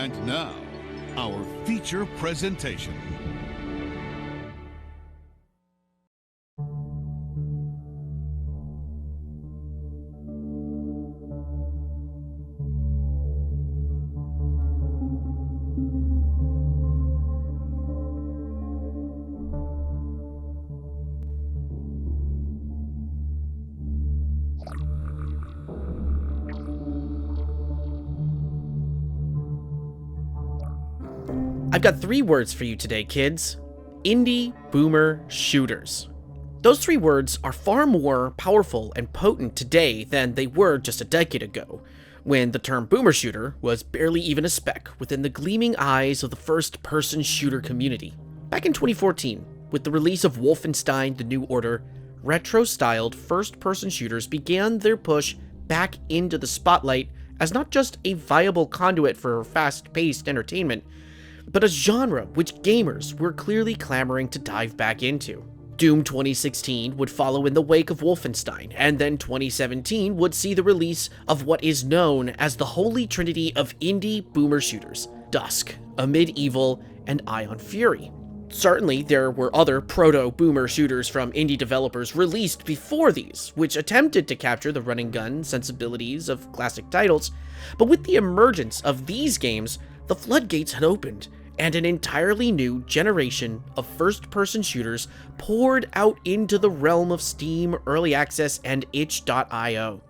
And now, our feature presentation. I've got 3 words for you today, kids. Indie boomer shooters. Those 3 words are far more powerful and potent today than they were just a decade ago, when the term boomer shooter was barely even a speck within the gleaming eyes of the first-person shooter community. Back in 2014, with the release of Wolfenstein: The New Order, retro-styled first-person shooters began their push back into the spotlight as not just a viable conduit for fast-paced entertainment, but a genre which gamers were clearly clamoring to dive back into. Doom 2016 would follow in the wake of Wolfenstein, and then 2017 would see the release of what is known as the holy trinity of indie boomer shooters: Dusk, Amid Evil, and Ion Fury. Certainly, there were other proto-boomer shooters from indie developers released before these, which attempted to capture the run-and-gun sensibilities of classic titles, but with the emergence of these games, the floodgates had opened, and an entirely new generation of first-person shooters poured out into the realm of Steam, Early Access, and itch.io.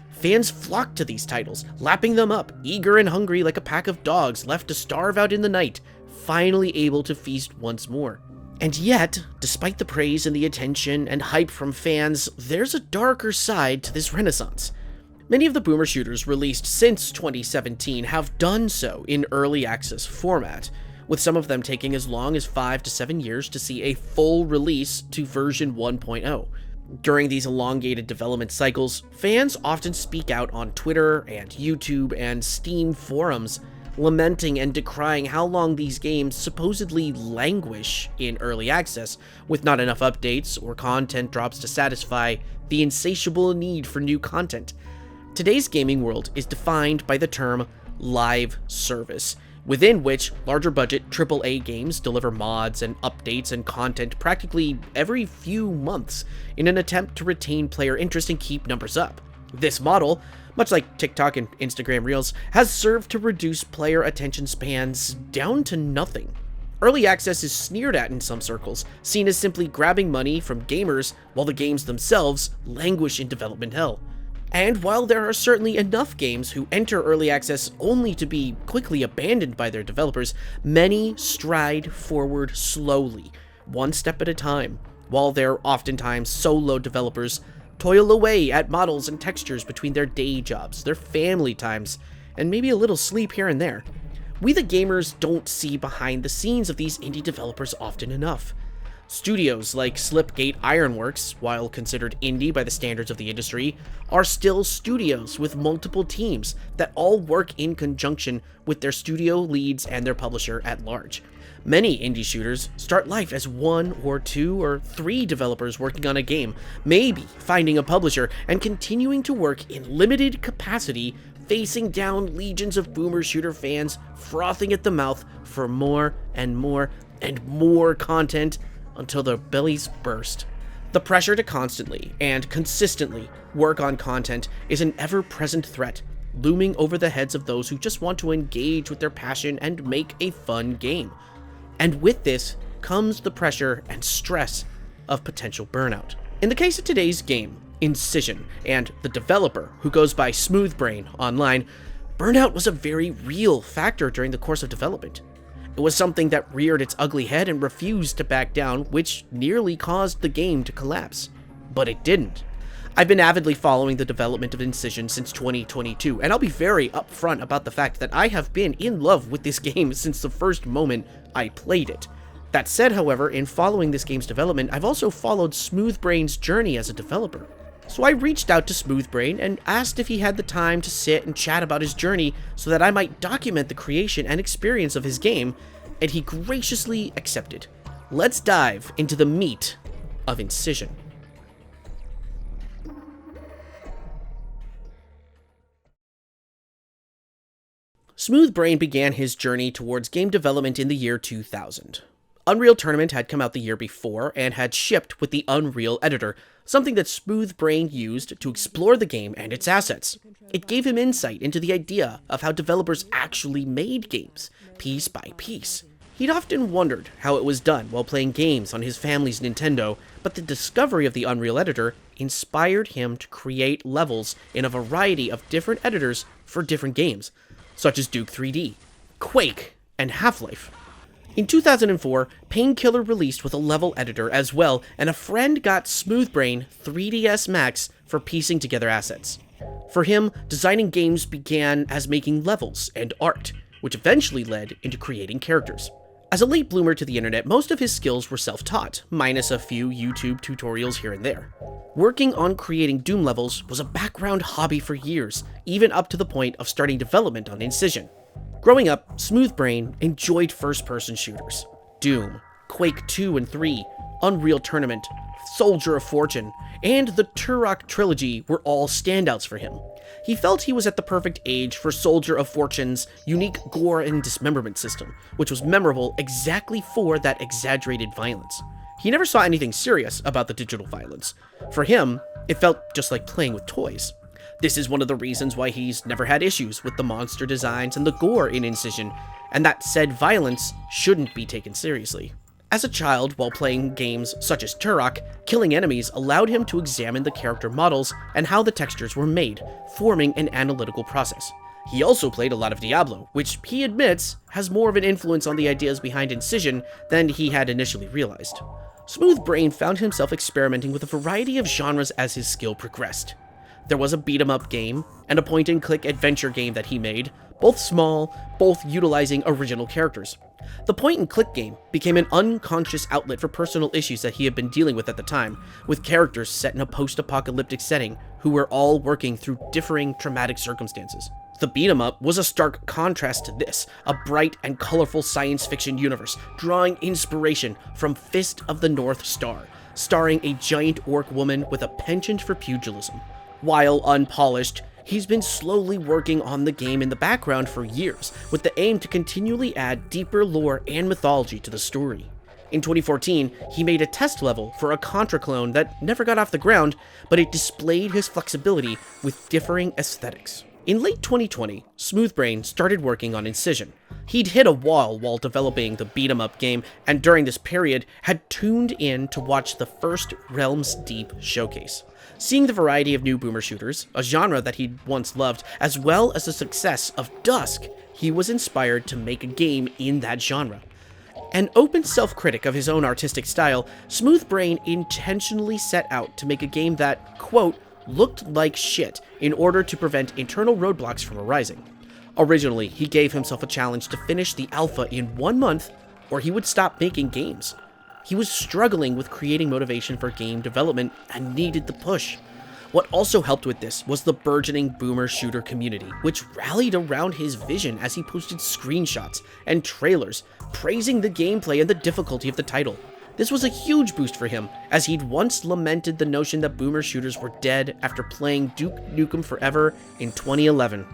Fans flocked to these titles, lapping them up, eager and hungry like a pack of dogs left to starve out in the night, finally able to feast once more. And yet, despite the praise and the attention and hype from fans, there's a darker side to this renaissance. Many of the boomer shooters released since 2017 have done so in early access format, with some of them taking as long as 5 to 7 years to see a full release to version 1.0. During these elongated development cycles, fans often speak out on Twitter and YouTube and Steam forums, lamenting and decrying how long these games supposedly languish in early access, with not enough updates or content drops to satisfy the insatiable need for new content. Today's gaming world is defined by the term live service, within which larger budget AAA games deliver mods and updates and content practically every few months in an attempt to retain player interest and keep numbers up. This model, much like TikTok and Instagram Reels, has served to reduce player attention spans down to nothing. Early access is sneered at in some circles, seen as simply grabbing money from gamers while the games themselves languish in development hell. And while there are certainly enough games who enter early access only to be quickly abandoned by their developers, many stride forward slowly, one step at a time, while their oftentimes solo developers toil away at models and textures between their day jobs, their family times, and maybe a little sleep here and there. We the gamers don't see behind the scenes of these indie developers often enough. Studios like Slipgate Ironworks, while considered indie by the standards of the industry, are still studios with multiple teams that all work in conjunction with their studio leads and their publisher at large. Many indie shooters start life as 1 or 2 or 3 developers working on a game, maybe finding a publisher and continuing to work in limited capacity, facing down legions of boomer shooter fans frothing at the mouth for more and more and more content until their bellies burst. The pressure to constantly and consistently work on content is an ever-present threat, looming over the heads of those who just want to engage with their passion and make a fun game. And with this comes the pressure and stress of potential burnout. In the case of today's game, Incision, and the developer, who goes by Smoothbrain online, burnout was a very real factor during the course of development. It was something that reared its ugly head and refused to back down, which nearly caused the game to collapse. But it didn't. I've been avidly following the development of Incision since 2022, and I'll be very upfront about the fact that I have been in love with this game since the first moment I played it. That said, however, in following this game's development, I've also followed Smoothbrain's journey as a developer. So I reached out to Smoothbrain and asked if he had the time to sit and chat about his journey so that I might document the creation and experience of his game, and he graciously accepted. Let's dive into the meat of Incision. Smoothbrain began his journey towards game development in the year 2000. Unreal Tournament had come out the year before and had shipped with the Unreal Editor, something that Smoothbrain used to explore the game and its assets. It gave him insight into the idea of how developers actually made games, piece by piece. He'd often wondered how it was done while playing games on his family's Nintendo, but the discovery of the Unreal Editor inspired him to create levels in a variety of different editors for different games, such as Duke 3D, Quake, and Half-Life. In 2004, Painkiller released with a level editor as well, and a friend got Smoothbrain 3ds Max for piecing together assets. For him, designing games began as making levels and art, which eventually led into creating characters. As a late bloomer to the internet, most of his skills were self-taught, minus a few YouTube tutorials here and there. Working on creating Doom levels was a background hobby for years, even up to the point of starting development on Incision. Growing up, Smoothbrain enjoyed first-person shooters. Doom, Quake 2 and 3, Unreal Tournament, Soldier of Fortune, and the Turok trilogy were all standouts for him. He felt he was at the perfect age for Soldier of Fortune's unique gore and dismemberment system, which was memorable exactly for that exaggerated violence. He never saw anything serious about the digital violence. For him, it felt just like playing with toys. This is one of the reasons why he's never had issues with the monster designs and the gore in Incision, and that said violence shouldn't be taken seriously. As a child, while playing games such as Turok, killing enemies allowed him to examine the character models and how the textures were made, forming an analytical process. He also played a lot of Diablo, which he admits has more of an influence on the ideas behind Incision than he had initially realized. Smoothbrain found himself experimenting with a variety of genres as his skill progressed. There was a beat-em-up game and a point-and-click adventure game that he made, both small, both utilizing original characters. The point-and-click game became an unconscious outlet for personal issues that he had been dealing with at the time, with characters set in a post-apocalyptic setting who were all working through differing traumatic circumstances. The beat-em-up was a stark contrast to this, a bright and colorful science fiction universe, drawing inspiration from Fist of the North Star, starring a giant orc woman with a penchant for pugilism. While unpolished, he's been slowly working on the game in the background for years, with the aim to continually add deeper lore and mythology to the story. In 2014, he made a test level for a Contra clone that never got off the ground, but it displayed his flexibility with differing aesthetics. In late 2020, Smoothbrain started working on Incision. He'd hit a wall while developing the beat-em-up game, and during this period had tuned in to watch the first Realms Deep showcase. Seeing the variety of new boomer shooters, a genre that he'd once loved, as well as the success of Dusk, he was inspired to make a game in that genre. An open self-critic of his own artistic style, Smoothbrain intentionally set out to make a game that, quote, looked like shit in order to prevent internal roadblocks from arising. Originally, he gave himself a challenge to finish the alpha in 1 month, or he would stop making games. He was struggling with creating motivation for game development and needed the push. What also helped with this was the burgeoning boomer shooter community, which rallied around his vision as he posted screenshots and trailers, praising the gameplay and the difficulty of the title. This was a huge boost for him, as he'd once lamented the notion that boomer shooters were dead after playing Duke Nukem Forever in 2011.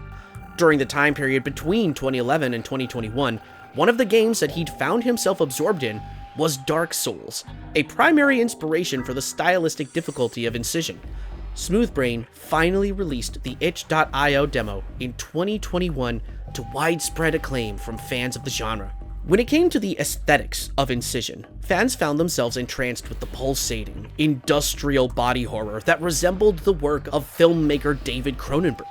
During the time period between 2011 and 2021, one of the games that he'd found himself absorbed in was Dark Souls, a primary inspiration for the stylistic difficulty of Incision. Smoothbrain finally released the itch.io demo in 2021 to widespread acclaim from fans of the genre. When it came to the aesthetics of Incision, fans found themselves entranced with the pulsating, industrial body horror that resembled the work of filmmaker David Cronenberg.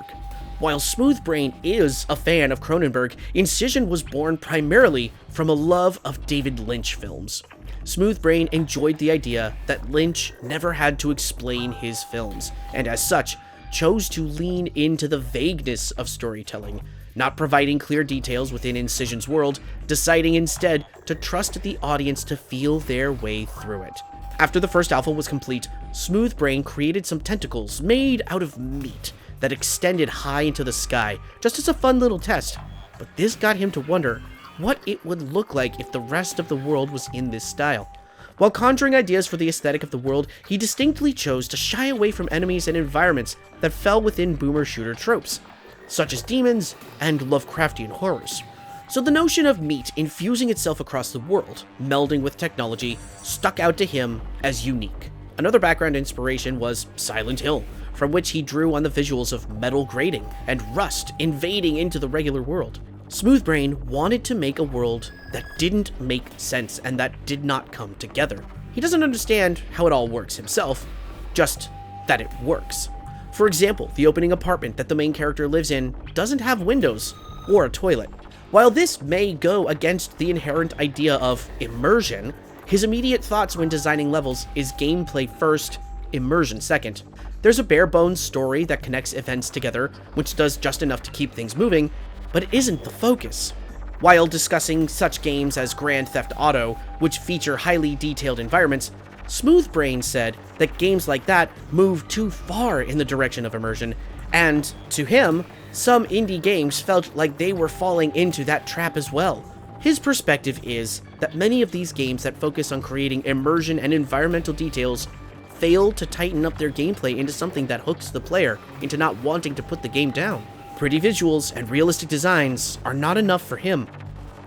While Smoothbrain is a fan of Cronenberg, Incision was born primarily from a love of David Lynch films. Smoothbrain enjoyed the idea that Lynch never had to explain his films, and as such, chose to lean into the vagueness of storytelling, not providing clear details within Incision's world, deciding instead to trust the audience to feel their way through it. After the first alpha was complete, Smoothbrain created some tentacles made out of meat that extended high into the sky, just as a fun little test. But this got him to wonder what it would look like if the rest of the world was in this style. While conjuring ideas for the aesthetic of the world, he distinctly chose to shy away from enemies and environments that fell within boomer shooter tropes. such as demons and Lovecraftian horrors. So the notion of meat infusing itself across the world, melding with technology, stuck out to him as unique. Another background inspiration was Silent Hill, from which he drew on the visuals of metal grating and rust invading into the regular world. Smoothbrain wanted to make a world that didn't make sense and that did not come together. He doesn't understand how it all works himself, just that it works. For example, the opening apartment that the main character lives in doesn't have windows or a toilet. While this may go against the inherent idea of immersion, his immediate thoughts when designing levels is gameplay first, immersion second. There's a bare-bones story that connects events together, which does just enough to keep things moving, but it isn't the focus. While discussing such games as Grand Theft Auto, which feature highly detailed environments, Smoothbrain said that games like that move too far in the direction of immersion, and, to him, some indie games felt like they were falling into that trap as well. His perspective is that many of these games that focus on creating immersion and environmental details fail to tighten up their gameplay into something that hooks the player into not wanting to put the game down. Pretty visuals and realistic designs are not enough for him.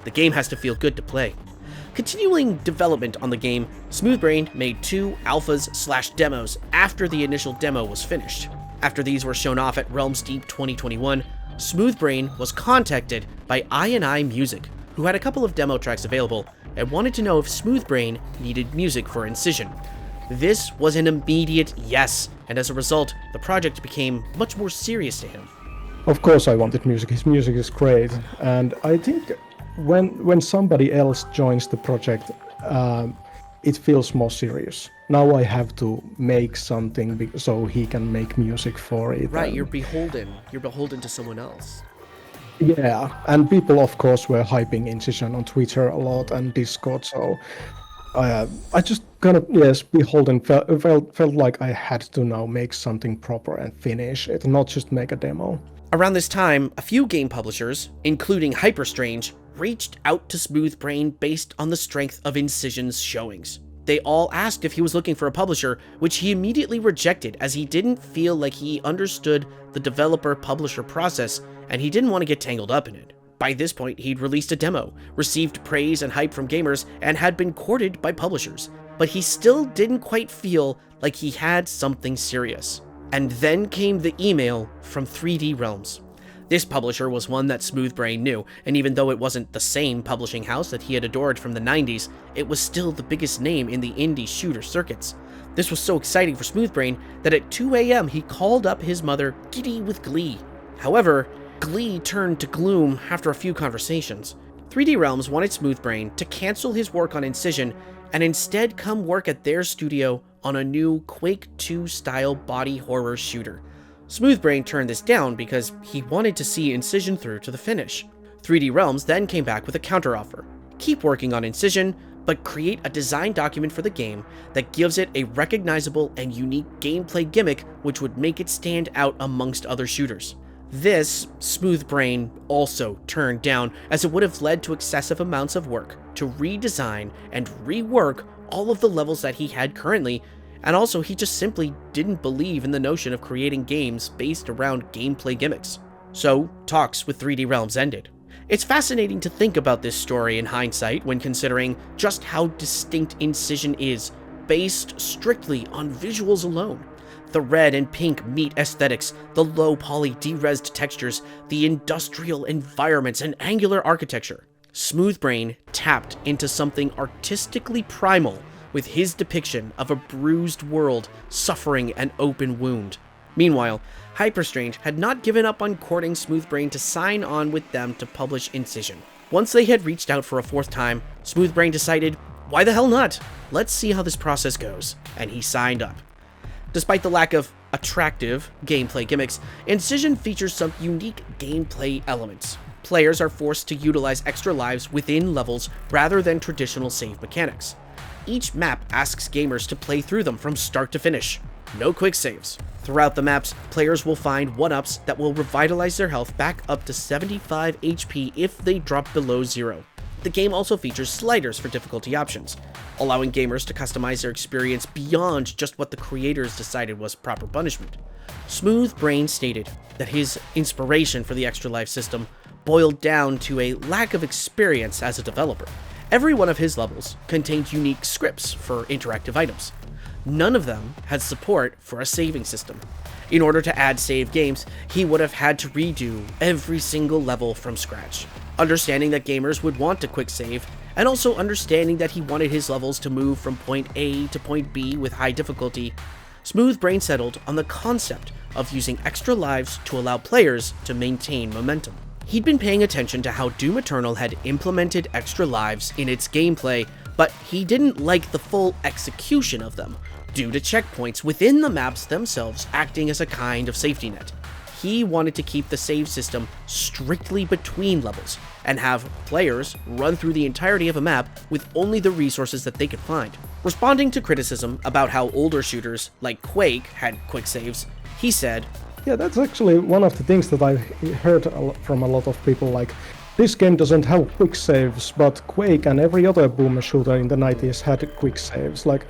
The game has to feel good to play. Continuing development on the game, Smoothbrain made 2 alphas/demos after the initial demo was finished. After these were shown off at Realms Deep 2021, Smoothbrain was contacted by I Music, who had a couple of demo tracks available and wanted to know if Smoothbrain needed music for Incision. This was an immediate yes, and as a result, the project became much more serious to him. Of course I wanted music. His music is great, and I think when somebody else joins the project, it feels more serious. Now I have to make something so he can make music for it. Right, you're beholden to someone else. Yeah, and people of course were hyping Incision on Twitter a lot and Discord, so I just kind of, yes, beholden, felt like I had to now make something proper and finish it, not just make a demo. Around this time, a few game publishers, including Hyperstrange, reached out to Smoothbrain based on the strength of Incision's showings. They all asked if he was looking for a publisher, which he immediately rejected as he didn't feel like he understood the developer-publisher process and he didn't want to get tangled up in it. By this point, he'd released a demo, received praise and hype from gamers, and had been courted by publishers. But he still didn't quite feel like he had something serious. And then came the email from 3D Realms. This publisher was one that Smoothbrain knew, and even though it wasn't the same publishing house that he had adored from the 90s, it was still the biggest name in the indie shooter circuits. This was so exciting for Smoothbrain that at 2 a.m. he called up his mother, giddy with glee. However, glee turned to gloom after a few conversations. 3D Realms wanted Smoothbrain to cancel his work on Incision and instead come work at their studio on a new Quake 2 style body horror shooter. Smoothbrain turned this down because he wanted to see Incision through to the finish. 3D Realms then came back with a counteroffer. Keep working on Incision, but create a design document for the game that gives it a recognizable and unique gameplay gimmick which would make it stand out amongst other shooters. This, Smoothbrain also turned down, as it would have led to excessive amounts of work to redesign and rework all of the levels that he had currently, and also he just simply didn't believe in the notion of creating games based around gameplay gimmicks. So, talks with 3D Realms ended. It's fascinating to think about this story in hindsight when considering just how distinct Incision is, based strictly on visuals alone. The red and pink meat aesthetics, the low poly de-resed textures, the industrial environments and angular architecture. Smoothbrain tapped into something artistically primal with his depiction of a bruised world suffering an open wound. Meanwhile, Hyperstrange had not given up on courting Smoothbrain to sign on with them to publish Incision. Once they had reached out for a 4th time, Smoothbrain decided, why the hell not? Let's see how this process goes, and he signed up. Despite the lack of attractive gameplay gimmicks, Incision features some unique gameplay elements. Players are forced to utilize extra lives within levels rather than traditional save mechanics. Each map asks gamers to play through them from start to finish. No quick saves. Throughout the maps, players will find 1-ups that will revitalize their health back up to 75 HP if they drop below 0. The the game also features sliders for difficulty options, allowing gamers to customize their experience beyond just what the creators decided was proper punishment. Smooth Brain stated that his inspiration for the Extra Life system boiled down to a lack of experience as a developer. Every one of his levels contained unique scripts for interactive items. None of them had support for a saving system. In order to add save games, he would have had to redo every single level from scratch. Understanding that gamers would want to quick save, and also understanding that he wanted his levels to move from point A to point B with high difficulty, Smooth Brain settled on the concept of using extra lives to allow players to maintain momentum. He'd been paying attention to how Doom Eternal had implemented extra lives in its gameplay, but he didn't like the full execution of them, due to checkpoints within the maps themselves acting as a kind of safety net. He wanted to keep the save system strictly between levels, and have players run through the entirety of a map with only the resources that they could find. Responding to criticism about how older shooters, like Quake, had quick saves, he said, Yeah, that's actually one of the things that I've heard from a lot of people, like, this game doesn't have quick saves, but Quake and every other boomer shooter in the 90s had quick saves. Like,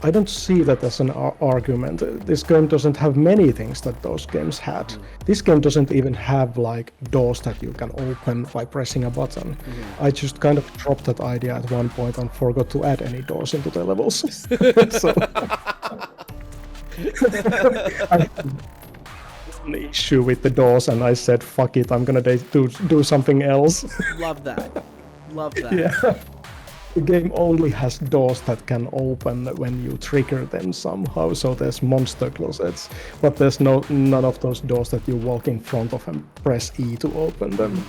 I don't see that as an argument. This game doesn't have many things that those games had. This game doesn't even have, like, doors that you can open by pressing a button. I just kind of dropped that idea at one point and forgot to add any doors into the levels. So I had an issue with the doors, and I said, fuck it, I'm gonna do something else. Love that. Love that. Yeah. The game only has doors that can open when you trigger them somehow, so there's monster closets, but there's none of those doors that you walk in front of and press E to open them.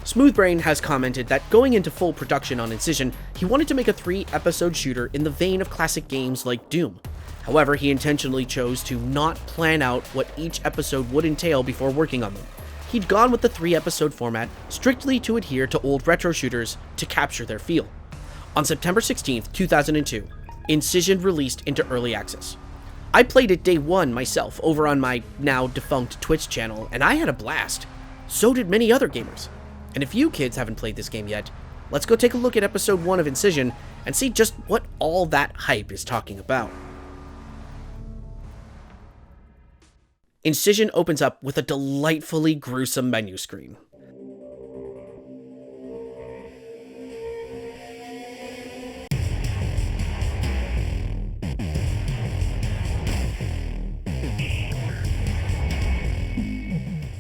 Smooth Brain has commented that going into full production on Incision, he wanted to make a 3-episode shooter in the vein of classic games like Doom. However, he intentionally chose to not plan out what each episode would entail before working on them. He'd gone with the 3-episode format strictly to adhere to old retro shooters to capture their feel. On September 16th, 2002, Incision released into early access. I played it day one myself over on my now defunct Twitch channel, and I had a blast. So did many other gamers. And if you kids haven't played this game yet, let's go take a look at episode 1 of Incision and see just what all that hype is talking about. Incision opens up with a delightfully gruesome menu screen.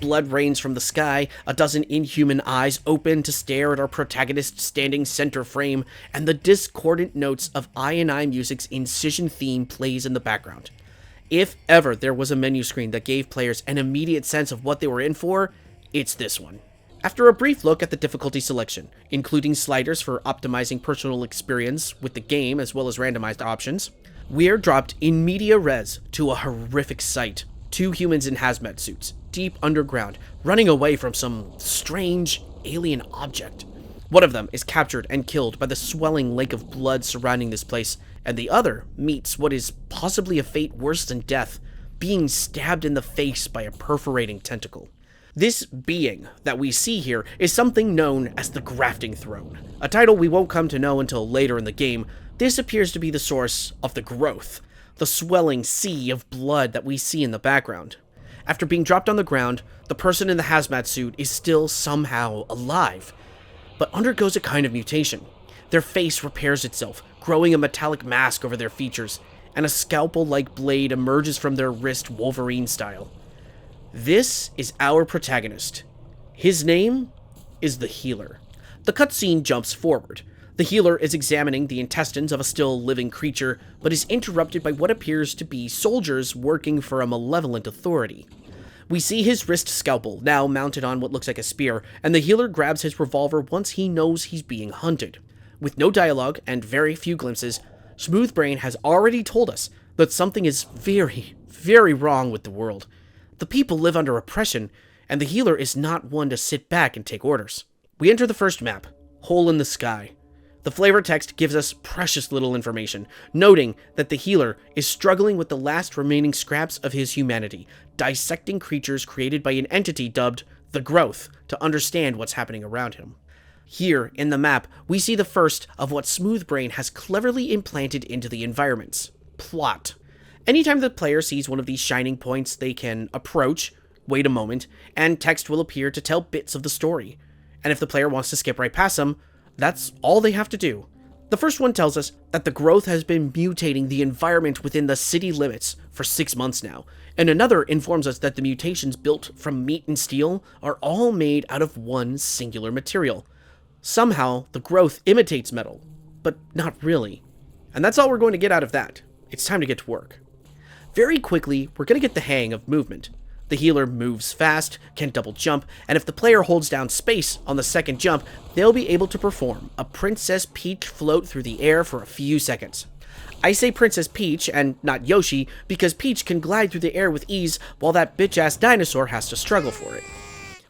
Blood rains from the sky, a dozen inhuman eyes open to stare at our protagonist standing center frame, and the discordant notes of I&I Music's Incision theme plays in the background. If ever there was a menu screen that gave players an immediate sense of what they were in for, it's this one. After a brief look at the difficulty selection, including sliders for optimizing personal experience with the game as well as randomized options, we're dropped in media res to a horrific sight. 2 humans in hazmat suits, deep underground, running away from some strange alien object. One of them is captured and killed by the swelling lake of blood surrounding this place, and the other meets what is possibly a fate worse than death, being stabbed in the face by a perforating tentacle. This being that we see here is something known as the Grafting Throne, a title we won't come to know until later in the game. This appears to be the source of the growth, the swelling sea of blood that we see in the background. After being dropped on the ground, the person in the hazmat suit is still somehow alive, but undergoes a kind of mutation. Their face repairs itself, growing a metallic mask over their features, and a scalpel-like blade emerges from their wrist Wolverine style. This is our protagonist. His name is the Healer. The cutscene jumps forward. The Healer is examining the intestines of a still living creature, but is interrupted by what appears to be soldiers working for a malevolent authority. We see his wrist scalpel, now mounted on what looks like a spear, and the Healer grabs his revolver once he knows he's being hunted. With no dialogue and very few glimpses, Smooth Brain has already told us that something is very, very wrong with the world. The people live under oppression, and the Healer is not one to sit back and take orders. We enter the first map, Hole in the Sky. The flavor text gives us precious little information, noting that the Healer is struggling with the last remaining scraps of his humanity, dissecting creatures created by an entity dubbed the Growth to understand what's happening around him. Here, in the map, we see the first of what Smoothbrain has cleverly implanted into the environments. Plot. Anytime the player sees one of these shining points, they can approach, wait a moment, and text will appear to tell bits of the story. And if the player wants to skip right past them, that's all they have to do. The first one tells us that the growth has been mutating the environment within the city limits for 6 months now, and another informs us that the mutations built from meat and steel are all made out of one singular material. Somehow, the growth imitates metal, but not really. And that's all we're going to get out of that. It's time to get to work. Very quickly, we're going to get the hang of movement. The healer moves fast, can double jump, and if the player holds down space on the second jump, they'll be able to perform a Princess Peach float through the air for a few seconds. I say Princess Peach and not Yoshi because Peach can glide through the air with ease while that bitch-ass dinosaur has to struggle for it.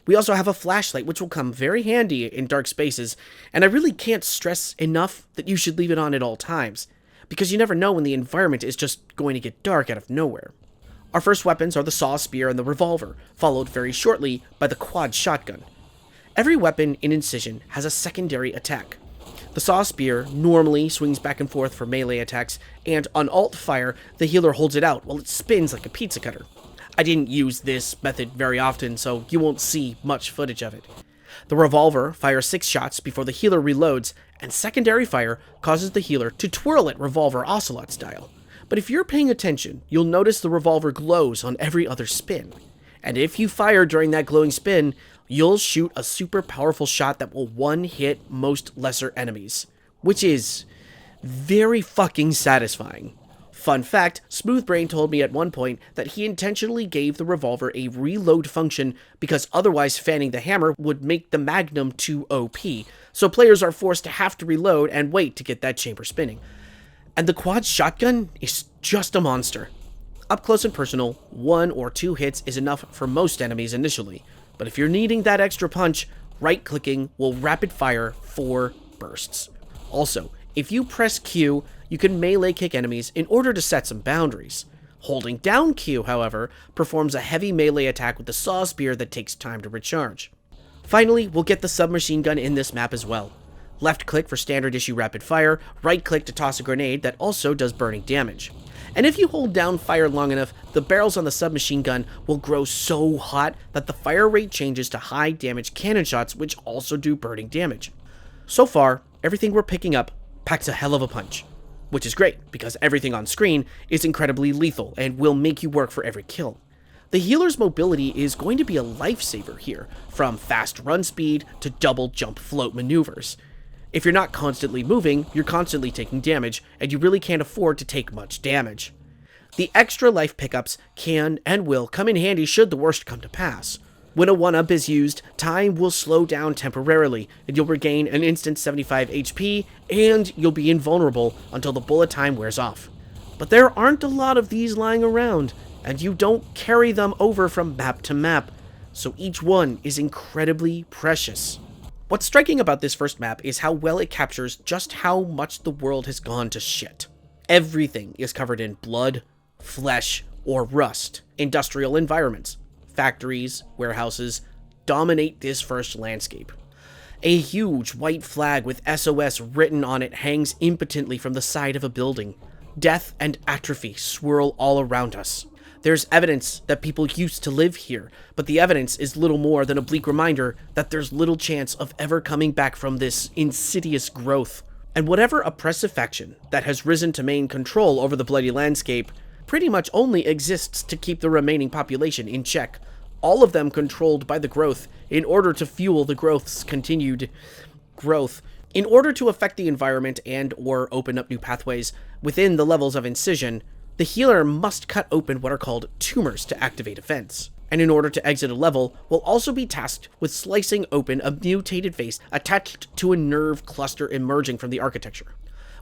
We also have a flashlight which will come very handy in dark spaces, and I really can't stress enough that you should leave it on at all times, because you never know when the environment is just going to get dark out of nowhere. Our first weapons are the saw spear and the revolver, followed very shortly by the quad shotgun. Every weapon in Incision has a secondary attack. The saw spear normally swings back and forth for melee attacks, and on alt fire, the healer holds it out while it spins like a pizza cutter. I didn't use this method very often, so you won't see much footage of it. The revolver fires 6 shots before the healer reloads, and secondary fire causes the healer to twirl it revolver ocelot style. But if you're paying attention, you'll notice the revolver glows on every other spin. And if you fire during that glowing spin, you'll shoot a super powerful shot that will one-hit most lesser enemies, which is very fucking satisfying. Fun fact, Smoothbrain told me at one point that he intentionally gave the revolver a reload function because otherwise fanning the hammer would make the magnum too OP, so players are forced to have to reload and wait to get that chamber spinning. And the quad shotgun is just a monster. Up close and personal, 1 or 2 hits is enough for most enemies initially, but if you're needing that extra punch, right-clicking will rapid fire 4 bursts. Also, if you press Q, you can melee kick enemies in order to set some boundaries. Holding down Q, however, performs a heavy melee attack with the saw spear that takes time to recharge. Finally, we'll get the submachine gun in this map as well. Left click for standard issue rapid fire, right click to toss a grenade that also does burning damage. And if you hold down fire long enough, the barrels on the submachine gun will grow so hot that the fire rate changes to high damage cannon shots which also do burning damage. So far, everything we're picking up packs a hell of a punch, which is great because everything on screen is incredibly lethal and will make you work for every kill. The healer's mobility is going to be a lifesaver here, from fast run speed to double jump float maneuvers. If you're not constantly moving, you're constantly taking damage, and you really can't afford to take much damage. The extra life pickups can and will come in handy should the worst come to pass. When a 1-up is used, time will slow down temporarily, and you'll regain an instant 75 HP, and you'll be invulnerable until the bullet time wears off. But there aren't a lot of these lying around, and you don't carry them over from map to map, so each one is incredibly precious. What's striking about this first map is how well it captures just how much the world has gone to shit. Everything is covered in blood, flesh, or rust. Industrial environments, factories, warehouses, dominate this first landscape. A huge white flag with SOS written on it hangs impotently from the side of a building. Death and atrophy swirl all around us. There's evidence that people used to live here, but the evidence is little more than a bleak reminder that there's little chance of ever coming back from this insidious growth. And whatever oppressive faction that has risen to maintain control over the bloody landscape pretty much only exists to keep the remaining population in check, all of them controlled by the growth in order to fuel the growth's continued growth. In order to affect the environment and or open up new pathways within the levels of Incision, the healer must cut open what are called tumors to activate events. And in order to exit a level, will also be tasked with slicing open a mutated face attached to a nerve cluster emerging from the architecture.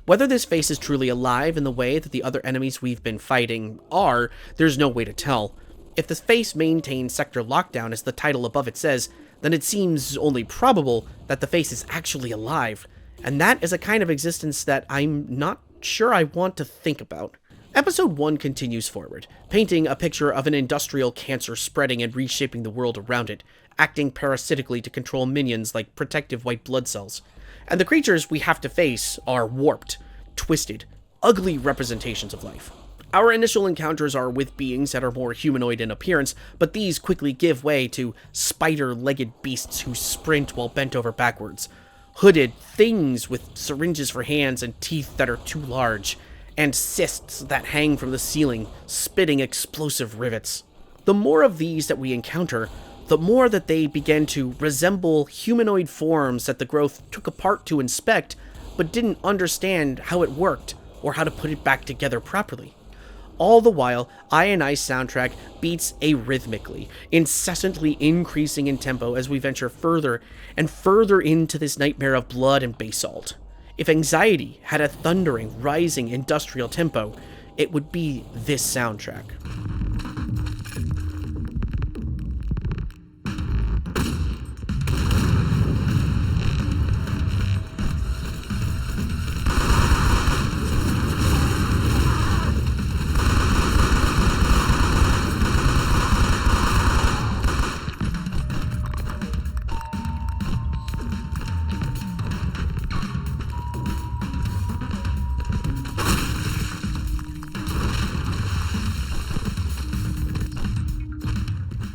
Whether this face is truly alive in the way that the other enemies we've been fighting are, there's no way to tell. If the face maintains sector lockdown as the title above it says, then it seems only probable that the face is actually alive, and that is a kind of existence that I'm not sure I want to think about. Episode 1 continues forward, painting a picture of an industrial cancer spreading and reshaping the world around it, acting parasitically to control minions like protective white blood cells. And the creatures we have to face are warped, twisted, ugly representations of life. Our initial encounters are with beings that are more humanoid in appearance, but these quickly give way to spider-legged beasts who sprint while bent over backwards, hooded things with syringes for hands and teeth that are too large, and cysts that hang from the ceiling, spitting explosive rivets. The more of these that we encounter, the more that they begin to resemble humanoid forms that the growth took apart to inspect, but didn't understand how it worked or how to put it back together properly. All the while, I&I's soundtrack beats arrhythmically, incessantly increasing in tempo as we venture further and further into this nightmare of blood and basalt. If anxiety had a thundering, rising industrial tempo, it would be this soundtrack.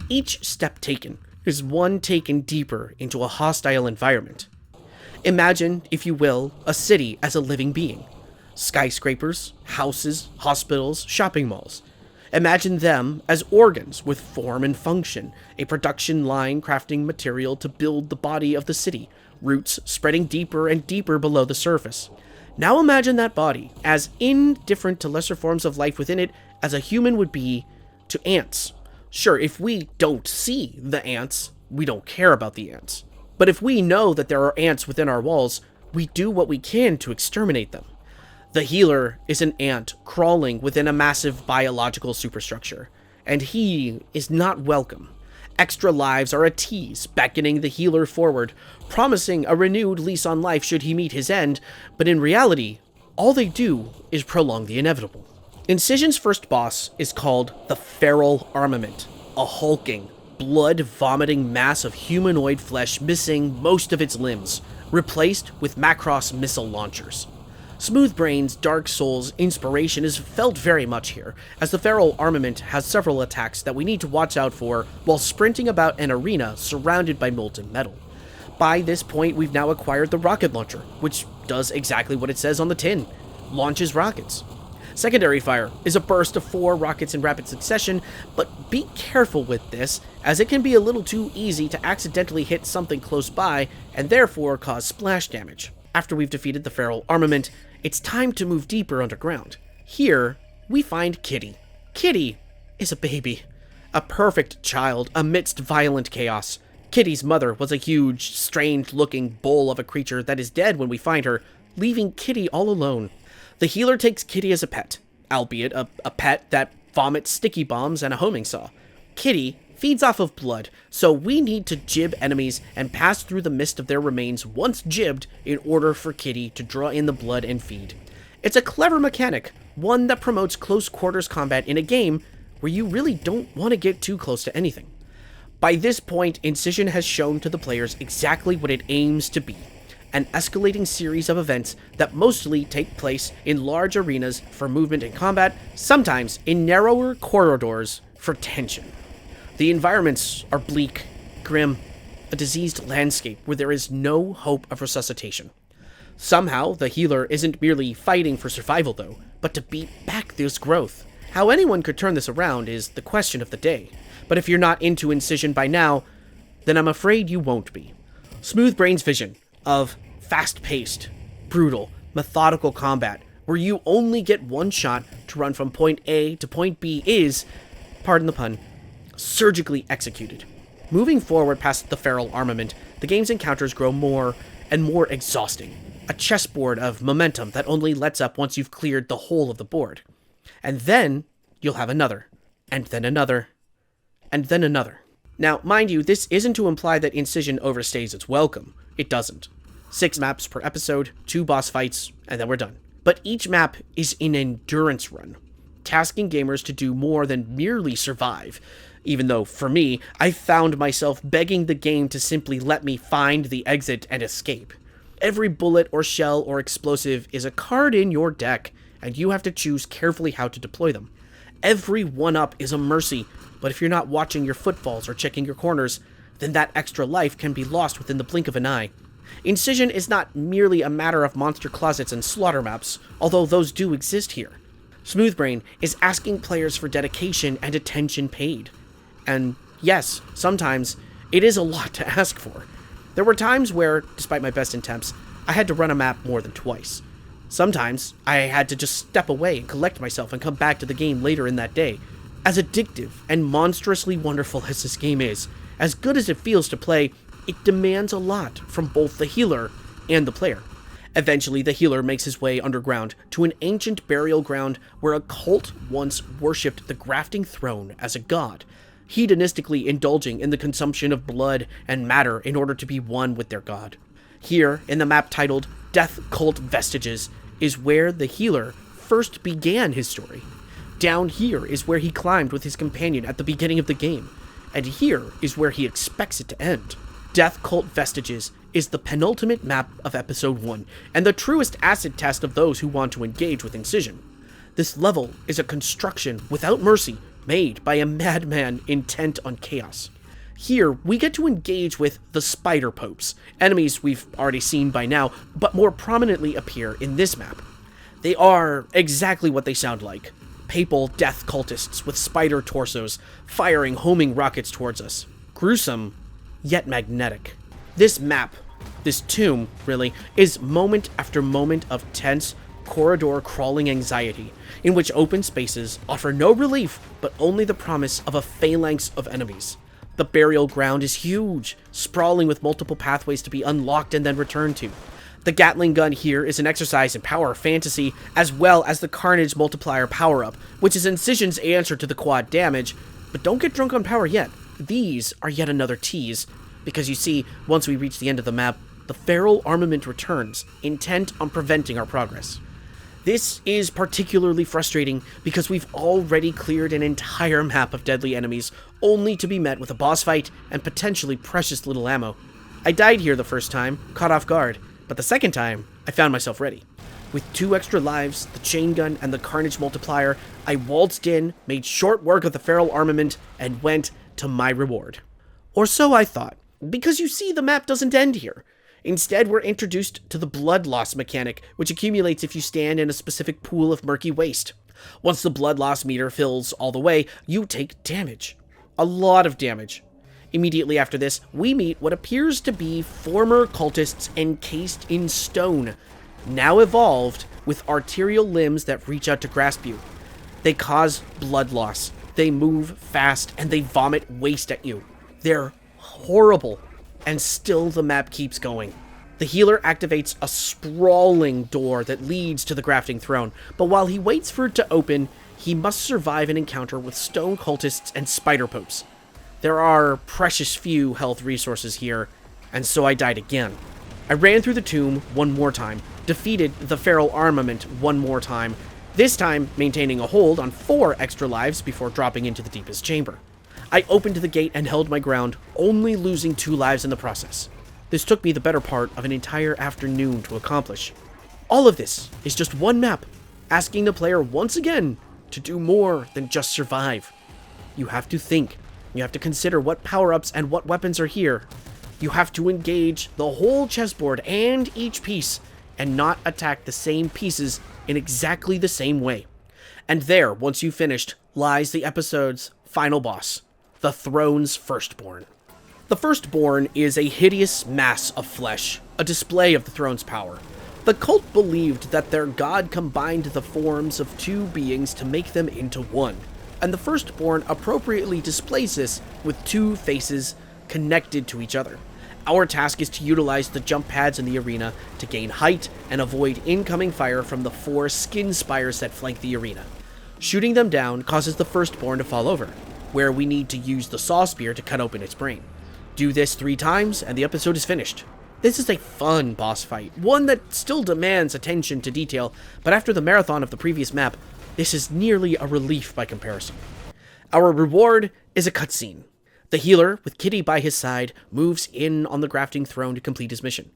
Each step taken is one taken deeper into a hostile environment. Imagine, if you will, a city as a living being. Skyscrapers, houses, hospitals, shopping malls. Imagine them as organs with form and function, a production line crafting material to build the body of the city, roots spreading deeper and deeper below the surface. Now imagine that body as indifferent to lesser forms of life within it as a human would be to ants. Sure, if we don't see the ants, we don't care about the ants. But if we know that there are ants within our walls, we do what we can to exterminate them. The healer is an ant crawling within a massive biological superstructure, and he is not welcome. Extra lives are a tease, beckoning the healer forward, promising a renewed lease on life should he meet his end, but in reality, all they do is prolong the inevitable. Incision's first boss is called the Feral Armament, a hulking, blood-vomiting mass of humanoid flesh missing most of its limbs, replaced with Macross missile launchers. Smoothbrain's Dark Souls inspiration is felt very much here, as the Feral Armament has several attacks that we need to watch out for while sprinting about an arena surrounded by molten metal. By this point, we've now acquired the rocket launcher, which does exactly what it says on the tin, launches rockets. Secondary fire is a burst of 4 rockets in rapid succession, but be careful with this, as it can be a little too easy to accidentally hit something close by and therefore cause splash damage. After we've defeated the Feral Armament, it's time to move deeper underground. Here, we find Kitty. Kitty is a baby, a perfect child amidst violent chaos. Kitty's mother was a huge, strange-looking bull of a creature that is dead when we find her, leaving Kitty all alone. The healer takes Kitty as a pet, albeit a pet that vomits sticky bombs and a homing saw. Kitty feeds off of blood, so we need to jib enemies and pass through the mist of their remains once jibbed in order for Kitty to draw in the blood and feed. It's a clever mechanic, one that promotes close quarters combat in a game where you really don't want to get too close to anything. By this point, Incision has shown to the players exactly what it aims to be. An escalating series of events that mostly take place in large arenas for movement and combat, sometimes in narrower corridors for tension. The environments are bleak, grim, a diseased landscape where there is no hope of resuscitation. Somehow, the healer isn't merely fighting for survival though, but to beat back this growth. How anyone could turn this around is the question of the day, but if you're not into Incision by now, then I'm afraid you won't be. Smoothbrain's vision of fast-paced, brutal, methodical combat, where you only get one shot to run from point A to point B is, pardon the pun, surgically executed. Moving forward past the Feral Armament, the game's encounters grow more and more exhausting, a chessboard of momentum that only lets up once you've cleared the whole of the board. And then you'll have another, and then another, and then another. Now, mind you, this isn't to imply that Incision overstays its welcome. It doesn't. 6 maps per episode, 2 boss fights, and then we're done. But each map is an endurance run. tasking gamers to do more than merely survive. Even though, for me, I found myself begging the game to simply let me find the exit and escape. Every bullet or shell or explosive is a card in your deck, and you have to choose carefully how to deploy them. Every one-up is a mercy, but if you're not watching your footfalls or checking your corners, then that extra life can be lost within the blink of an eye. Incision is not merely a matter of monster closets and slaughter maps, although those do exist here. Smoothbrain is asking players for dedication and attention paid. And yes, sometimes it is a lot to ask for. There were times where, despite my best attempts, I had to run a map more than twice. Sometimes I had to just step away and collect myself and come back to the game later in that day. As addictive and monstrously wonderful as this game is, as good as it feels to play, it demands a lot from both the healer and the player. Eventually, the healer makes his way underground to an ancient burial ground where a cult once worshipped the grafting throne as a god, hedonistically indulging in the consumption of blood and matter in order to be one with their god. Here, in the map titled Death Cult Vestiges, is where the healer first began his story. Down here is where he climbed with his companion at the beginning of the game, and here is where he expects it to end. Death Cult Vestiges is the penultimate map of Episode 1, and the truest acid test of those who want to engage with Incision. This level is a construction without mercy, made by a madman intent on chaos. Here, we get to engage with the Spider Popes, enemies we've already seen by now, but more prominently appear in this map. They are exactly what they sound like. Papal death cultists with spider torsos, firing homing rockets towards us. Gruesome, yet magnetic. This map, this tomb, really, is moment after moment of tense, corridor-crawling anxiety, in which open spaces offer no relief, but only the promise of a phalanx of enemies. The burial ground is huge, sprawling with multiple pathways to be unlocked and then returned to. The Gatling gun here is an exercise in power fantasy, as well as the Carnage multiplier power-up, which is Incision's answer to the quad damage, but don't get drunk on power yet. These are yet another tease, because you see, once we reach the end of the map, the feral armament returns, intent on preventing our progress. This is particularly frustrating because we've already cleared an entire map of deadly enemies, only to be met with a boss fight and potentially precious little ammo. I died here the first time, caught off guard, but the second time, I found myself ready. With 2 extra lives, the chain gun, and the Carnage multiplier, I waltzed in, made short work of the feral armament, and went to my reward. Or so I thought, because you see, the map doesn't end here. Instead, we're introduced to the blood loss mechanic, which accumulates if you stand in a specific pool of murky waste. Once the blood loss meter fills all the way, you take damage. A lot of damage. Immediately after this, we meet what appears to be former cultists encased in stone, now evolved with arterial limbs that reach out to grasp you. They cause blood loss, they move fast, and they vomit waste at you. They're horrible. And still the map keeps going. The healer activates a sprawling door that leads to the grafting throne, but while he waits for it to open, he must survive an encounter with stone cultists and spider popes. There are precious few health resources here, and so I died again. I ran through the tomb one more time, defeated the feral armament one more time, this time maintaining a hold on 4 extra lives before dropping into the deepest chamber. I opened the gate and held my ground, only losing 2 lives in the process. This took me the better part of an entire afternoon to accomplish. All of this is just one map, asking the player once again to do more than just survive. You have to think. You have to consider what power-ups and what weapons are here. You have to engage the whole chessboard and each piece, and not attack the same pieces in exactly the same way. And there, once you've finished, lies the episode's final boss. The Throne's Firstborn. The Firstborn is a hideous mass of flesh, a display of the Throne's power. The cult believed that their god combined the forms of 2 beings to make them into one, and the Firstborn appropriately displays this with 2 faces connected to each other. Our task is to utilize the jump pads in the arena to gain height and avoid incoming fire from the 4 skin spires that flank the arena. Shooting them down causes the Firstborn to fall over, where we need to use the saw spear to cut open its brain. Do this 3 times, and the episode is finished. This is a fun boss fight, one that still demands attention to detail, but after the marathon of the previous map, this is nearly a relief by comparison. Our reward is a cutscene. The healer, with Kitty by his side, moves in on the grafting throne to complete his mission.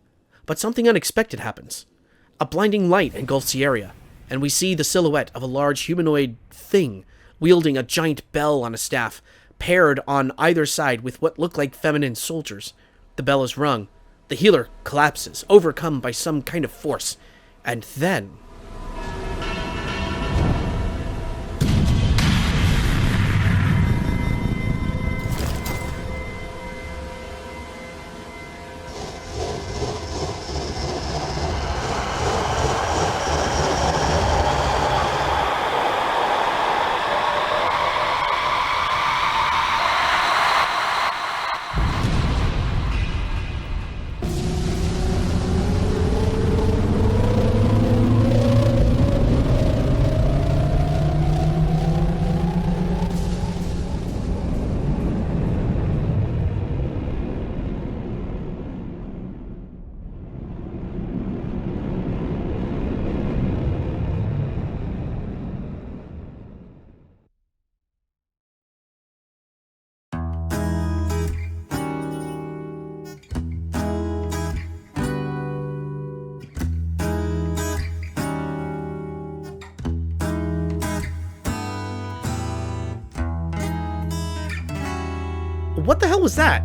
But something unexpected happens. A blinding light engulfs the area, and we see the silhouette of a large humanoid thing wielding a giant bell on a staff, paired on either side with what look like feminine soldiers. The bell is rung. The healer collapses, overcome by some kind of force. And then... What the hell was that?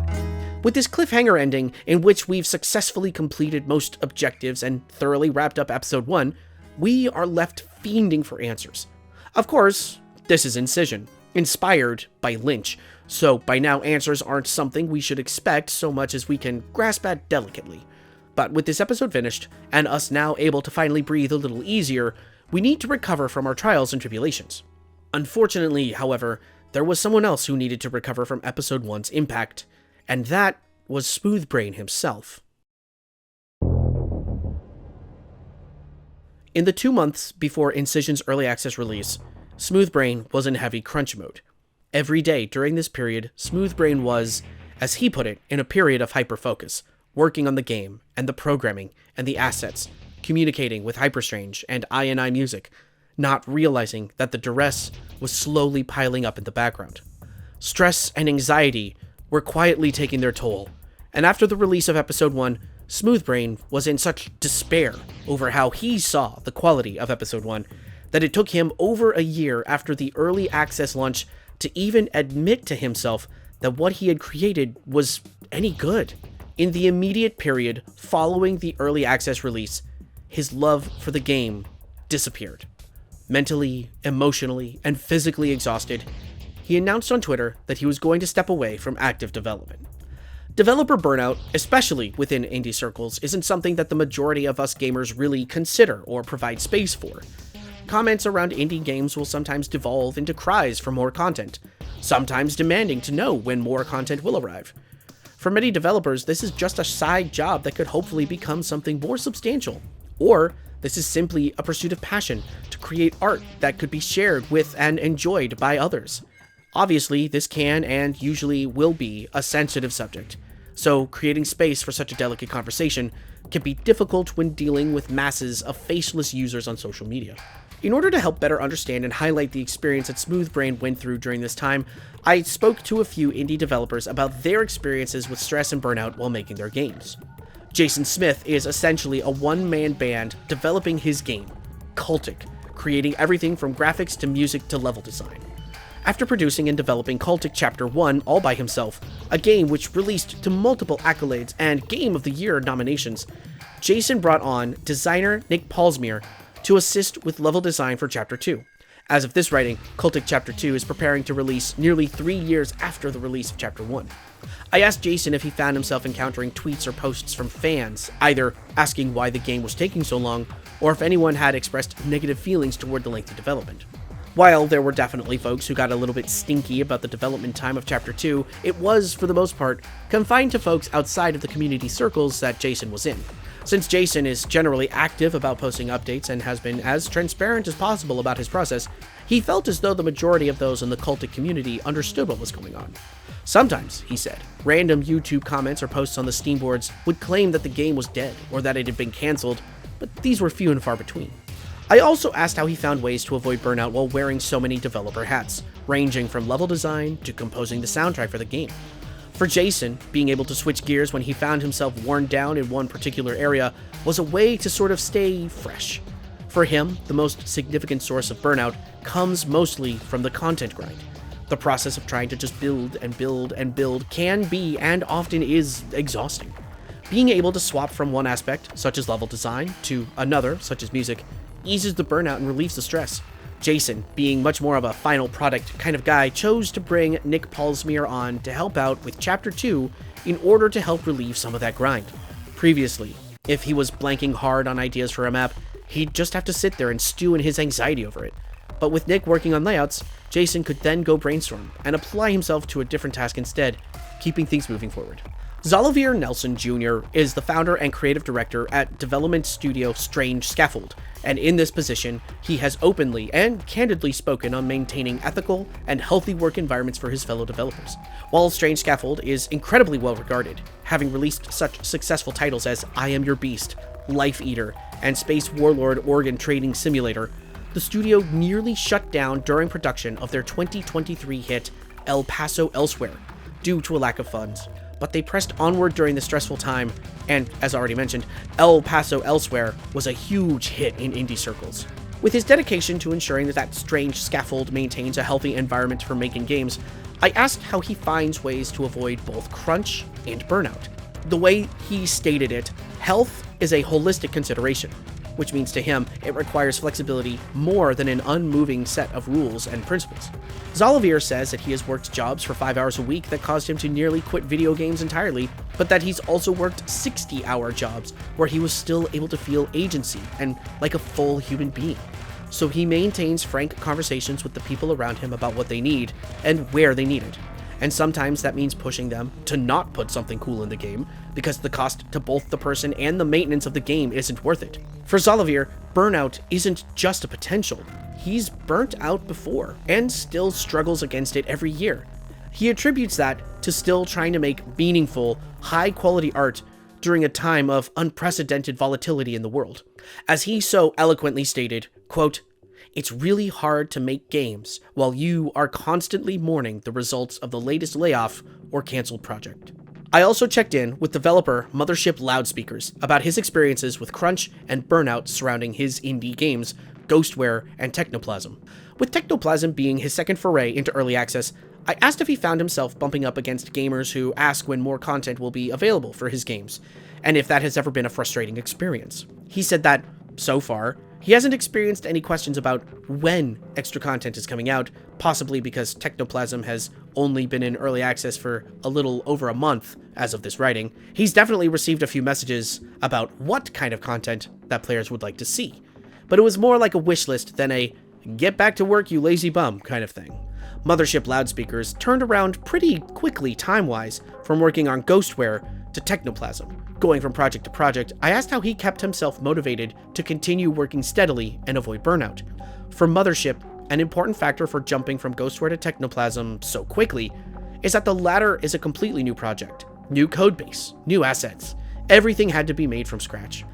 With this cliffhanger ending, in which we've successfully completed most objectives and thoroughly wrapped up episode 1, we are left fiending for answers. Of course, this is Incision, inspired by Lynch, so by now answers aren't something we should expect so much as we can grasp at delicately. But with this episode finished, and us now able to finally breathe a little easier, we need to recover from our trials and tribulations. Unfortunately, however, there was someone else who needed to recover from episode 1's impact, and that was Smoothbrain himself. In the 2 months before Incision's early access release, Smoothbrain was in heavy crunch mode. Every day during this period, Smoothbrain was, as he put it, in a period of hyperfocus, working on the game, and the programming, and the assets, communicating with Hyperstrange and I&I Music, not realizing that the duress was slowly piling up in the background. Stress and anxiety were quietly taking their toll, and after the release of episode 1, Smoothbrain was in such despair over how he saw the quality of episode 1 that it took him over a year after the early access launch to even admit to himself that what he had created was any good. In the immediate period following the early access release, his love for the game disappeared. Mentally, emotionally, and physically exhausted, he announced on Twitter that he was going to step away from active development. Developer burnout, especially within indie circles, isn't something that the majority of us gamers really consider or provide space for. Comments around indie games will sometimes devolve into cries for more content, sometimes demanding to know when more content will arrive. For many developers, this is just a side job that could hopefully become something more substantial, or this is simply a pursuit of passion to create art that could be shared with and enjoyed by others. Obviously, this can and usually will be a sensitive subject, so creating space for such a delicate conversation can be difficult when dealing with masses of faceless users on social media. In order to help better understand and highlight the experience that Smoothbrain went through during this time, I spoke to a few indie developers about their experiences with stress and burnout while making their games. Jason Smith is essentially a one-man band developing his game, Cultic, creating everything from graphics to music to level design. After producing and developing Cultic Chapter 1 all by himself, a game which released to multiple accolades and Game of the Year nominations, Jason brought on designer Nick Paulsmere to assist with level design for Chapter 2. As of this writing, Cultic Chapter 2 is preparing to release nearly 3 years after the release of Chapter 1. I asked Jason if he found himself encountering tweets or posts from fans, either asking why the game was taking so long, or if anyone had expressed negative feelings toward the lengthy development. While there were definitely folks who got a little bit stinky about the development time of Chapter 2, it was, for the most part, confined to folks outside of the community circles that Jason was in. Since Jason is generally active about posting updates and has been as transparent as possible about his process, he felt as though the majority of those in the cultic community understood what was going on. Sometimes, he said, random YouTube comments or posts on the Steam boards would claim that the game was dead or that it had been cancelled, but these were few and far between. I also asked how he found ways to avoid burnout while wearing so many developer hats, ranging from level design to composing the soundtrack for the game. For Jason, being able to switch gears when he found himself worn down in one particular area was a way to sort of stay fresh. For him, the most significant source of burnout comes mostly from the content grind. The process of trying to just build and build and build can be and often is exhausting. Being able to swap from one aspect, such as level design, to another, such as music, eases the burnout and relieves the stress. Jason, being much more of a final product kind of guy, chose to bring Nick Paulsmere on to help out with Chapter 2 in order to help relieve some of that grind. Previously, if he was blanking hard on ideas for a map, he'd just have to sit there and stew in his anxiety over it. But with Nick working on layouts, Jason could then go brainstorm and apply himself to a different task instead, keeping things moving forward. Xalavier Nelson Jr. is the founder and creative director at development studio Strange Scaffold, and in this position, he has openly and candidly spoken on maintaining ethical and healthy work environments for his fellow developers. While Strange Scaffold is incredibly well regarded, having released such successful titles as I Am Your Beast, Life Eater, and Space Warlord Organ Trading Simulator, the studio nearly shut down during production of their 2023 hit El Paso Elsewhere due to a lack of funds. But they pressed onward during the stressful time, and as already mentioned, El Paso Elsewhere was a huge hit in indie circles. With his dedication to ensuring that Strange Scaffold maintains a healthy environment for making games, I asked how he finds ways to avoid both crunch and burnout. The way he stated it, health is a holistic consideration, which means to him it requires flexibility more than an unmoving set of rules and principles. Xalavier says that he has worked jobs for 5 hours a week that caused him to nearly quit video games entirely, but that he's also worked 60-hour jobs where he was still able to feel agency and like a full human being. So he maintains frank conversations with the people around him about what they need and where they need it. And sometimes that means pushing them to not put something cool in the game, because the cost to both the person and the maintenance of the game isn't worth it. For Xalavier, burnout isn't just a potential. He's burnt out before, and still struggles against it every year. He attributes that to still trying to make meaningful, high-quality art during a time of unprecedented volatility in the world. As he so eloquently stated, quote, "It's really hard to make games while you are constantly mourning the results of the latest layoff or canceled project." I also checked in with developer Mothership Loudspeakers about his experiences with crunch and burnout surrounding his indie games, Ghostware and Technoplasm. With Technoplasm being his second foray into early access, I asked if he found himself bumping up against gamers who ask when more content will be available for his games, and if that has ever been a frustrating experience. He said that, so far, he hasn't experienced any questions about when extra content is coming out, possibly because Technoplasm has only been in early access for a little over a month as of this writing. He's definitely received a few messages about what kind of content that players would like to see, but it was more like a wish list than a "get back to work, you lazy bum" kind of thing. Mothership Loudspeakers turned around pretty quickly time-wise from working on Ghostware to Technoplasm. Going from project to project, I asked how he kept himself motivated to continue working steadily and avoid burnout. For Mothership, an important factor for jumping from Ghostware to Technoplasm so quickly is that the latter is a completely new project. New codebase, new assets. Everything had to be made from scratch.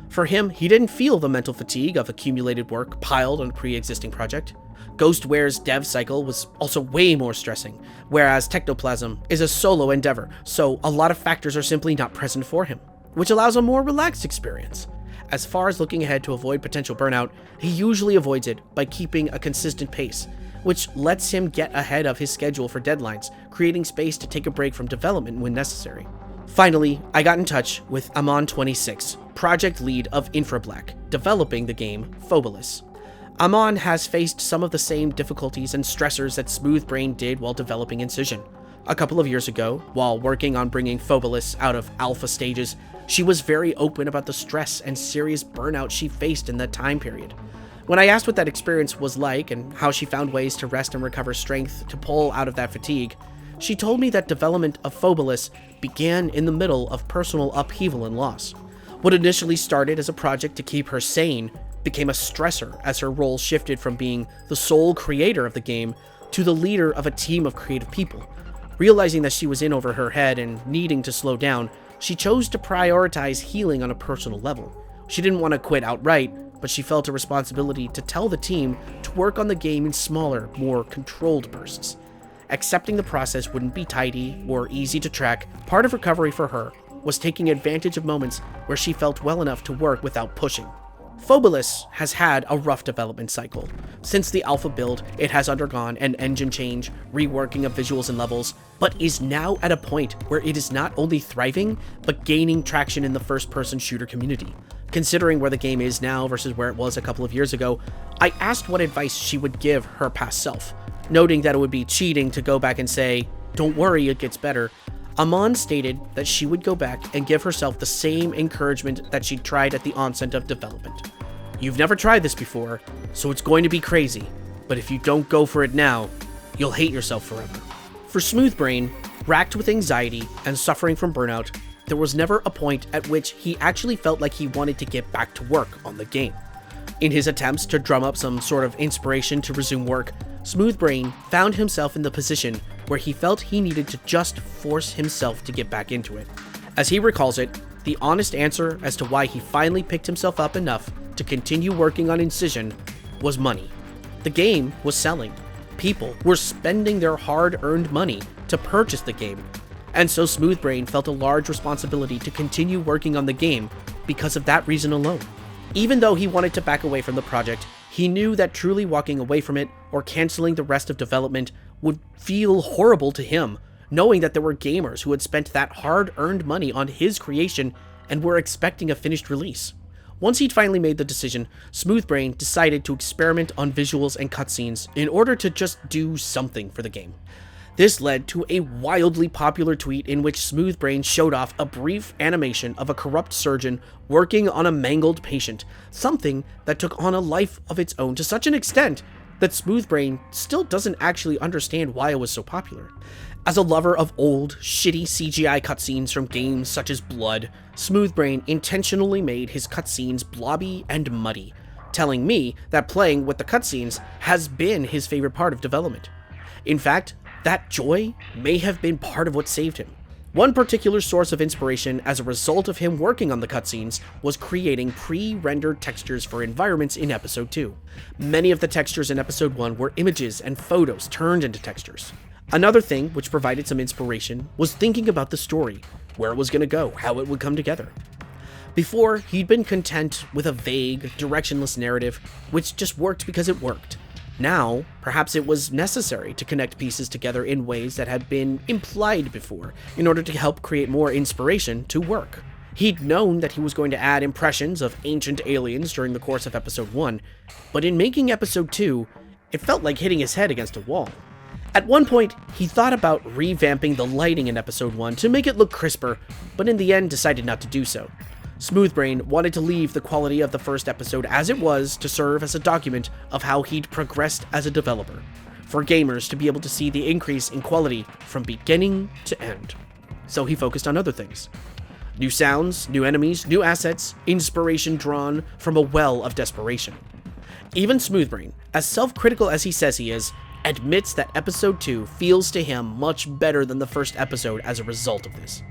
For him, he didn't feel the mental fatigue of accumulated work piled on a pre-existing project. Ghostware's dev cycle was also way more stressing, whereas Technoplasm is a solo endeavor, so a lot of factors are simply not present for him, which allows a more relaxed experience. As far as looking ahead to avoid potential burnout, he usually avoids it by keeping a consistent pace, which lets him get ahead of his schedule for deadlines, creating space to take a break from development when necessary. Finally, I got in touch with Amon26, project lead of Infrablack, developing the game Phobolus. Amon has faced some of the same difficulties and stressors that Smoothbrain did while developing Incision. A couple of years ago, while working on bringing Phobolus out of alpha stages, she was very open about the stress and serious burnout she faced in that time period. When I asked what that experience was like and how she found ways to rest and recover strength to pull out of that fatigue, she told me that development of Phobolus began in the middle of personal upheaval and loss. What initially started as a project to keep her sane became a stressor as her role shifted from being the sole creator of the game to the leader of a team of creative people. Realizing that she was in over her head and needing to slow down, she chose to prioritize healing on a personal level. She didn't want to quit outright, but she felt a responsibility to tell the team to work on the game in smaller, more controlled bursts. Accepting the process wouldn't be tidy or easy to track, part of recovery for her was taking advantage of moments where she felt well enough to work without pushing. Phobolus has had a rough development cycle. Since the alpha build, it has undergone an engine change, reworking of visuals and levels, but is now at a point where it is not only thriving, but gaining traction in the first-person shooter community. Considering where the game is now versus where it was a couple of years ago, I asked what advice she would give her past self, noting that it would be cheating to go back and say, "Don't worry, it gets better." Amon stated that she would go back and give herself the same encouragement that she'd tried at the onset of development. "You've never tried this before, so it's going to be crazy, but if you don't go for it now, you'll hate yourself forever." For Smoothbrain, racked with anxiety and suffering from burnout, there was never a point at which he actually felt like he wanted to get back to work on the game. In his attempts to drum up some sort of inspiration to resume work, Smoothbrain found himself in the position where he felt he needed to just force himself to get back into it. As he recalls it, the honest answer as to why he finally picked himself up enough to continue working on Incision was money. The game was selling. People were spending their hard-earned money to purchase the game, and so Smoothbrain felt a large responsibility to continue working on the game because of that reason alone. Even though he wanted to back away from the project, he knew that truly walking away from it or canceling the rest of development would feel horrible to him, knowing that there were gamers who had spent that hard-earned money on his creation and were expecting a finished release. Once he'd finally made the decision, Smoothbrain decided to experiment on visuals and cutscenes in order to just do something for the game. This led to a wildly popular tweet in which Smoothbrain showed off a brief animation of a corrupt surgeon working on a mangled patient, something that took on a life of its own to such an extent that Smoothbrain still doesn't actually understand why it was so popular. As a lover of old, shitty CGI cutscenes from games such as Blood, Smoothbrain intentionally made his cutscenes blobby and muddy, telling me that playing with the cutscenes has been his favorite part of development. In fact, that joy may have been part of what saved him. One particular source of inspiration as a result of him working on the cutscenes was creating pre-rendered textures for environments in Episode 2. Many of the textures in Episode 1 were images and photos turned into textures. Another thing which provided some inspiration was thinking about the story, where it was going to go, how it would come together. Before, he'd been content with a vague, directionless narrative, which just worked because it worked. Now, perhaps it was necessary to connect pieces together in ways that had been implied before, in order to help create more inspiration to work. He'd known that he was going to add impressions of ancient aliens during the course of Episode 1, but in making Episode 2, it felt like hitting his head against a wall. At one point, he thought about revamping the lighting in Episode 1 to make it look crisper, but in the end decided not to do so. Smoothbrain wanted to leave the quality of the first episode as it was to serve as a document of how he'd progressed as a developer, for gamers to be able to see the increase in quality from beginning to end. So he focused on other things. New sounds, new enemies, new assets, inspiration drawn from a well of desperation. Even Smoothbrain, as self-critical as he says he is, admits that Episode 2 feels to him much better than the first episode as a result of this.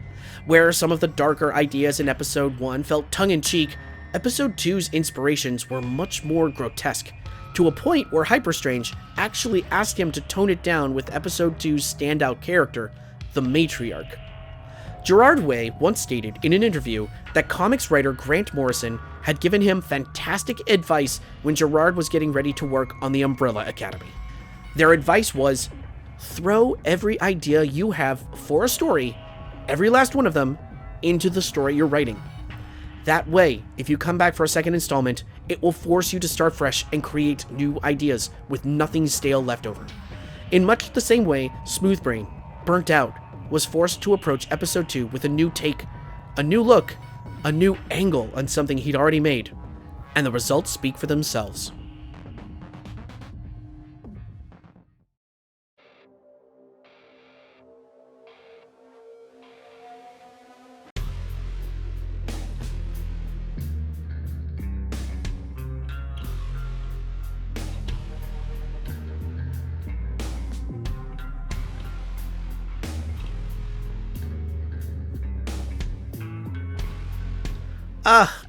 Where some of the darker ideas in Episode 1 felt tongue-in-cheek, Episode 2's inspirations were much more grotesque, to a point where Hyperstrange actually asked him to tone it down with Episode 2's standout character, the Matriarch. Gerard Way once stated in an interview that comics writer Grant Morrison had given him fantastic advice when Gerard was getting ready to work on the Umbrella Academy. Their advice was, throw every idea you have for a story, every last one of them, into the story you're writing. That way, if you come back for a second installment, it will force you to start fresh and create new ideas with nothing stale left over. In much the same way, Smoothbrain, Burnt Out, was forced to approach Episode 2 with a new take, a new look, a new angle on something he'd already made. And the results speak for themselves.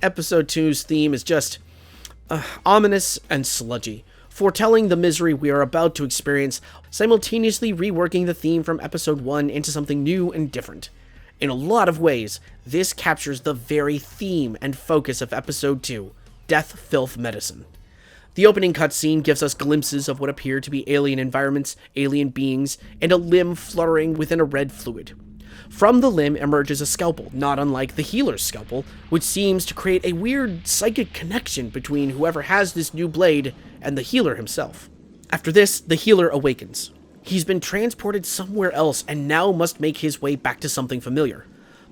Episode 2's theme is just Ominous and sludgy, foretelling the misery we are about to experience, simultaneously reworking the theme from episode 1 into something new and different. In a lot of ways, this captures the very theme and focus of episode 2, Death, Filth, Medicine. The opening cutscene gives us glimpses of what appear to be alien environments, alien beings, and a limb fluttering within a red fluid. From the limb emerges a scalpel, not unlike the healer's scalpel, which seems to create a weird psychic connection between whoever has this new blade and the healer himself. After this, the healer awakens. He's been transported somewhere else and now must make his way back to something familiar.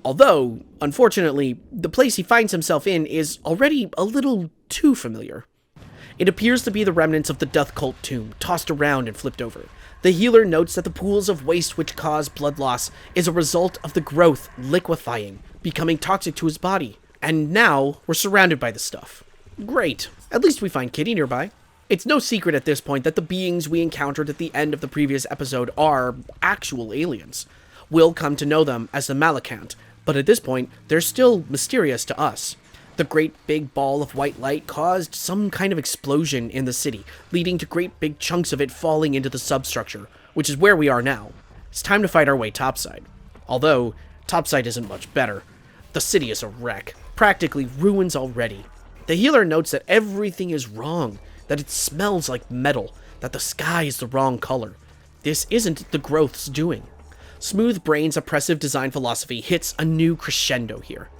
Although, unfortunately, the place he finds himself in is already a little too familiar. It appears to be the remnants of the Death Cult tomb, tossed around and flipped over. The healer notes that the pools of waste which cause blood loss is a result of the growth liquefying, becoming toxic to his body. And now, we're surrounded by the stuff. Great. At least we find Kitty nearby. It's no secret at this point that the beings we encountered at the end of the previous episode are actual aliens. We'll come to know them as the Malakant, but at this point, they're still mysterious to us. The great big ball of white light caused some kind of explosion in the city, leading to great big chunks of it falling into the substructure, which is where we are now. It's time to fight our way topside. Although, topside isn't much better. The city is a wreck, practically ruins already. The healer notes that everything is wrong, that it smells like metal, that the sky is the wrong color. This isn't the growth's doing. Smooth Brain's oppressive design philosophy hits a new crescendo here.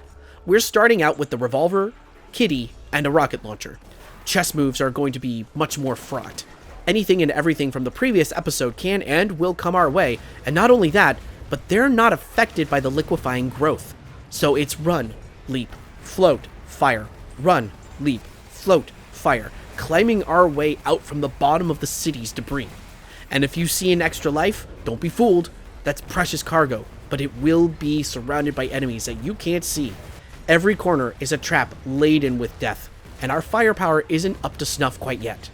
We're starting out with the revolver, Kitty, and a rocket launcher. Chess moves are going to be much more fraught. Anything and everything from the previous episode can and will come our way, and not only that, but they're not affected by the liquefying growth. So it's run, leap, float, fire, run, leap, float, fire, climbing our way out from the bottom of the city's debris. And if you see an extra life, don't be fooled. That's precious cargo, but it will be surrounded by enemies that you can't see. Every corner is a trap laden with death, and our firepower isn't up to snuff quite yet.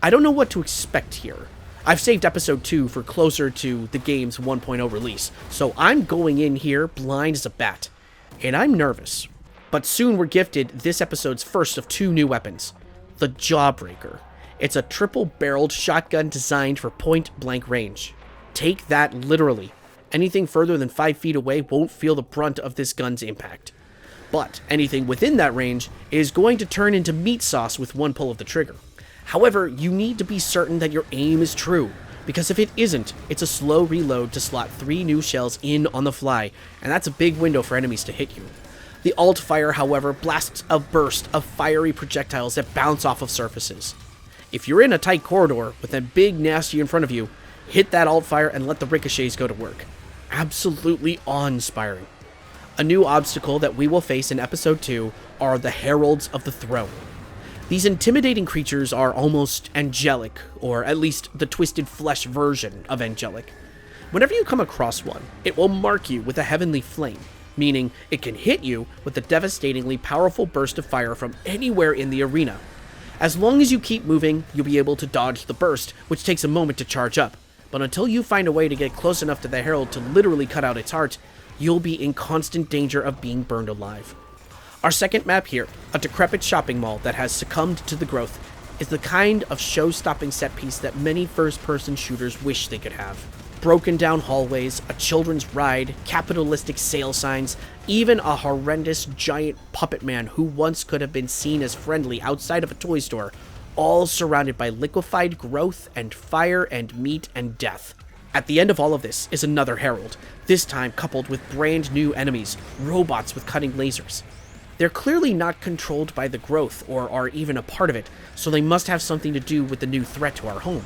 I don't know what to expect here. I've saved episode 2 for closer to the game's 1.0 release, so I'm going in here blind as a bat. And I'm nervous. But soon we're gifted this episode's first of 2 new weapons. The Jawbreaker. It's a triple-barreled shotgun designed for point-blank range. Take that literally. Anything further than 5 feet away won't feel the brunt of this gun's impact. But anything within that range is going to turn into meat sauce with one pull of the trigger. However, you need to be certain that your aim is true, because if it isn't, it's a slow reload to slot 3 new shells in on the fly, and that's a big window for enemies to hit you. The alt fire, however, blasts a burst of fiery projectiles that bounce off of surfaces. If you're in a tight corridor with a big nasty in front of you, hit that alt fire and let the ricochets go to work. Absolutely awe-inspiring. A new obstacle that we will face in episode 2 are the Heralds of the Throne. These intimidating creatures are almost angelic, or at least the twisted flesh version of angelic. Whenever you come across one, it will mark you with a heavenly flame, meaning it can hit you with a devastatingly powerful burst of fire from anywhere in the arena. As long as you keep moving, you'll be able to dodge the burst, which takes a moment to charge up, but until you find a way to get close enough to the Herald to literally cut out its heart, you'll be in constant danger of being burned alive. Our second map here, a decrepit shopping mall that has succumbed to the growth, is the kind of show-stopping set piece that many first-person shooters wish they could have. Broken down hallways, a children's ride, capitalistic sale signs, even a horrendous giant puppet man who once could have been seen as friendly outside of a toy store, all surrounded by liquefied growth and fire and meat and death. At the end of all of this is another Herald, this time coupled with brand new enemies, robots with cutting lasers. They're clearly not controlled by the growth or are even a part of it, so they must have something to do with the new threat to our home.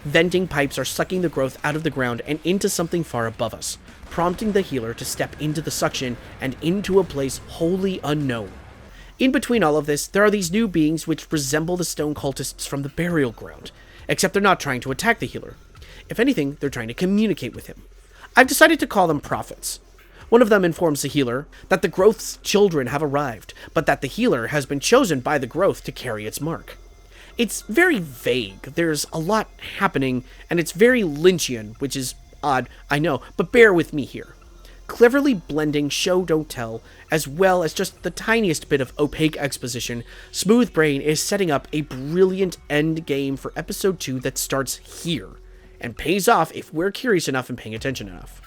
Venting pipes are sucking the growth out of the ground and into something far above us, prompting the healer to step into the suction and into a place wholly unknown. In between all of this, there are these new beings which resemble the stone cultists from the burial ground, except they're not trying to attack the healer. If anything, they're trying to communicate with him. I've decided to call them prophets. One of them informs the healer that the growth's children have arrived, but that the healer has been chosen by the growth to carry its mark. It's very vague, there's a lot happening, and it's very Lynchian, which is odd, I know, but bear with me here. Cleverly blending show don't tell, as well as just the tiniest bit of opaque exposition, Smoothbrain is setting up a brilliant end game for episode 2 that starts here, and pays off if we're curious enough and paying attention enough.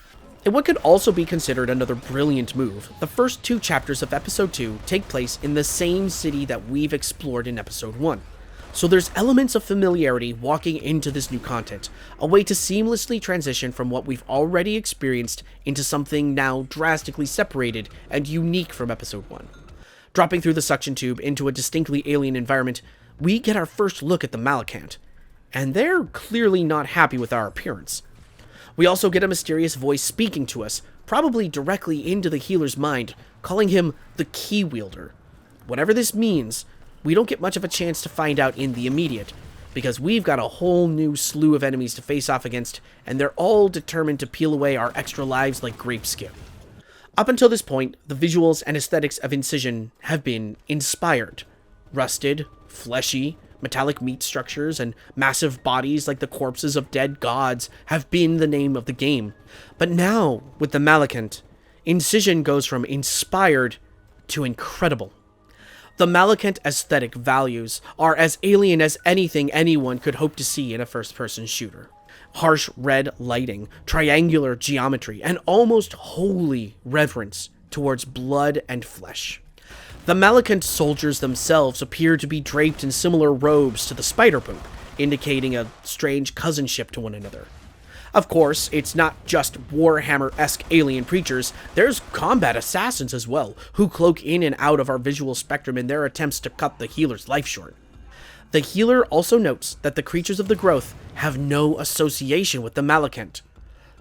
In what could also be considered another brilliant move, the first 2 chapters of episode 2 take place in the same city that we've explored in episode 1. So there's elements of familiarity walking into this new content, a way to seamlessly transition from what we've already experienced into something now drastically separated and unique from episode 1. Dropping through the suction tube into a distinctly alien environment, we get our first look at the Malakant, and they're clearly not happy with our appearance. We also get a mysterious voice speaking to us, probably directly into the healer's mind, calling him the Key Wielder. Whatever this means, we don't get much of a chance to find out in the immediate, because we've got a whole new slew of enemies to face off against, and they're all determined to peel away our extra lives like grape skin. Up until this point, the visuals and aesthetics of Incision have been inspired. Rusted, fleshy, metallic meat structures, and massive bodies like the corpses of dead gods have been the name of the game. But now, with the Malakant, Incision goes from inspired to incredible. The Malakant aesthetic values are as alien as anything anyone could hope to see in a first-person shooter. Harsh red lighting, triangular geometry, and almost holy reverence towards blood and flesh. The Malakant soldiers themselves appear to be draped in similar robes to the Spider-Poop, indicating a strange cousinship to one another. Of course, it's not just Warhammer-esque alien creatures, there's combat assassins as well, who cloak in and out of our visual spectrum in their attempts to cut the healer's life short. The healer also notes that the creatures of the growth have no association with the Malakant.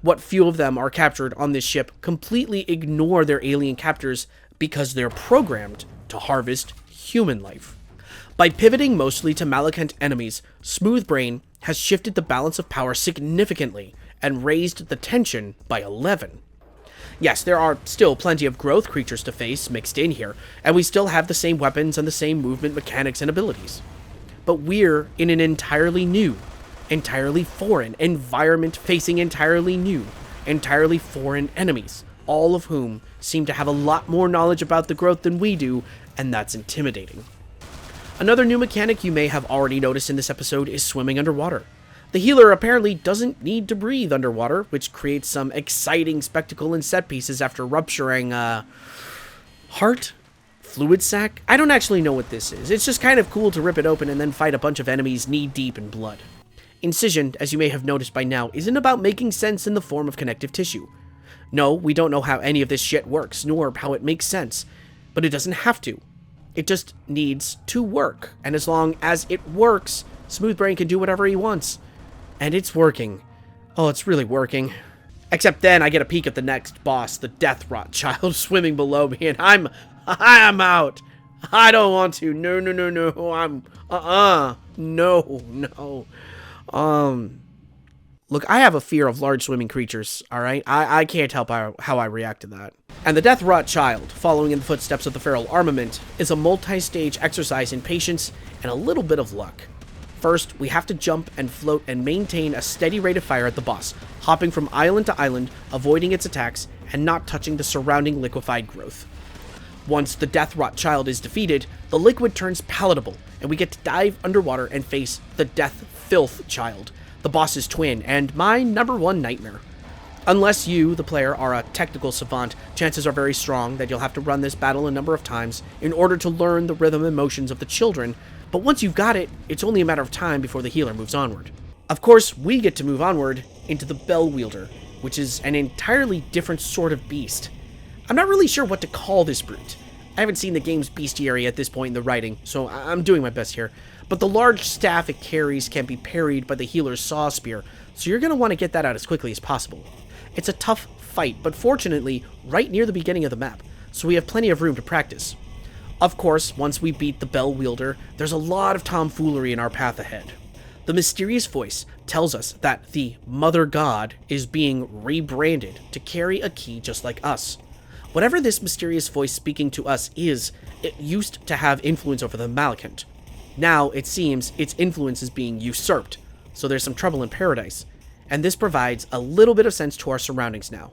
What few of them are captured on this ship completely ignore their alien captors because they're programmed to harvest human life. By pivoting mostly to Malakant enemies, Smoothbrain has shifted the balance of power significantly and raised the tension by 11. Yes, there are still plenty of growth creatures to face mixed in here, and we still have the same weapons and the same movement mechanics and abilities. But we're in an entirely new, entirely foreign environment facing entirely new, entirely foreign enemies, all of whom seem to have a lot more knowledge about the growth than we do, and that's intimidating. Another new mechanic you may have already noticed in this episode is swimming underwater. The healer apparently doesn't need to breathe underwater, which creates some exciting spectacle and set pieces after rupturing, heart? Fluid sac? I don't actually know what this is. It's just kind of cool to rip it open and then fight a bunch of enemies knee-deep in blood. Incision, as you may have noticed by now, isn't about making sense in the form of connective tissue. No, we don't know how any of this shit works, nor how it makes sense, but it doesn't have to. It just needs to work, and as long as it works, Smoothbrain can do whatever he wants. And it's working. Oh, it's really working. Except then I get a peek at the next boss, the Death Rot Child, swimming below me, and I'm out. I don't want to. No. No. Look, I have a fear of large swimming creatures, alright? I can't help how I react to that. And the Death Rot Child, following in the footsteps of the Feral Armament, is a multi-stage exercise in patience and a little bit of luck. First, we have to jump and float and maintain a steady rate of fire at the boss, hopping from island to island, avoiding its attacks, and not touching the surrounding liquefied growth. Once the Death Rot Child is defeated, the liquid turns palatable, and we get to dive underwater and face the Death Filth Child, the boss's twin, and my #1 nightmare. Unless you, the player, are a technical savant, chances are very strong that you'll have to run this battle a number of times in order to learn the rhythm and motions of the children, but once you've got it, it's only a matter of time before the healer moves onward. Of course, we get to move onward into the Bell Wielder, which is an entirely different sort of beast. I'm not really sure what to call this brute. I haven't seen the game's bestiary at this point in the writing, so I'm doing my best here. But the large staff it carries can be parried by the healer's saw spear, so you're going to want to get that out as quickly as possible. It's a tough fight, but fortunately, right near the beginning of the map, so we have plenty of room to practice. Of course, once we beat the Bell Wielder, there's a lot of tomfoolery in our path ahead. The mysterious voice tells us that the Mother God is being rebranded to carry a key just like us. Whatever this mysterious voice speaking to us is, it used to have influence over the Malakant. Now, it seems, its influence is being usurped, so there's some trouble in paradise, and this provides a little bit of sense to our surroundings now.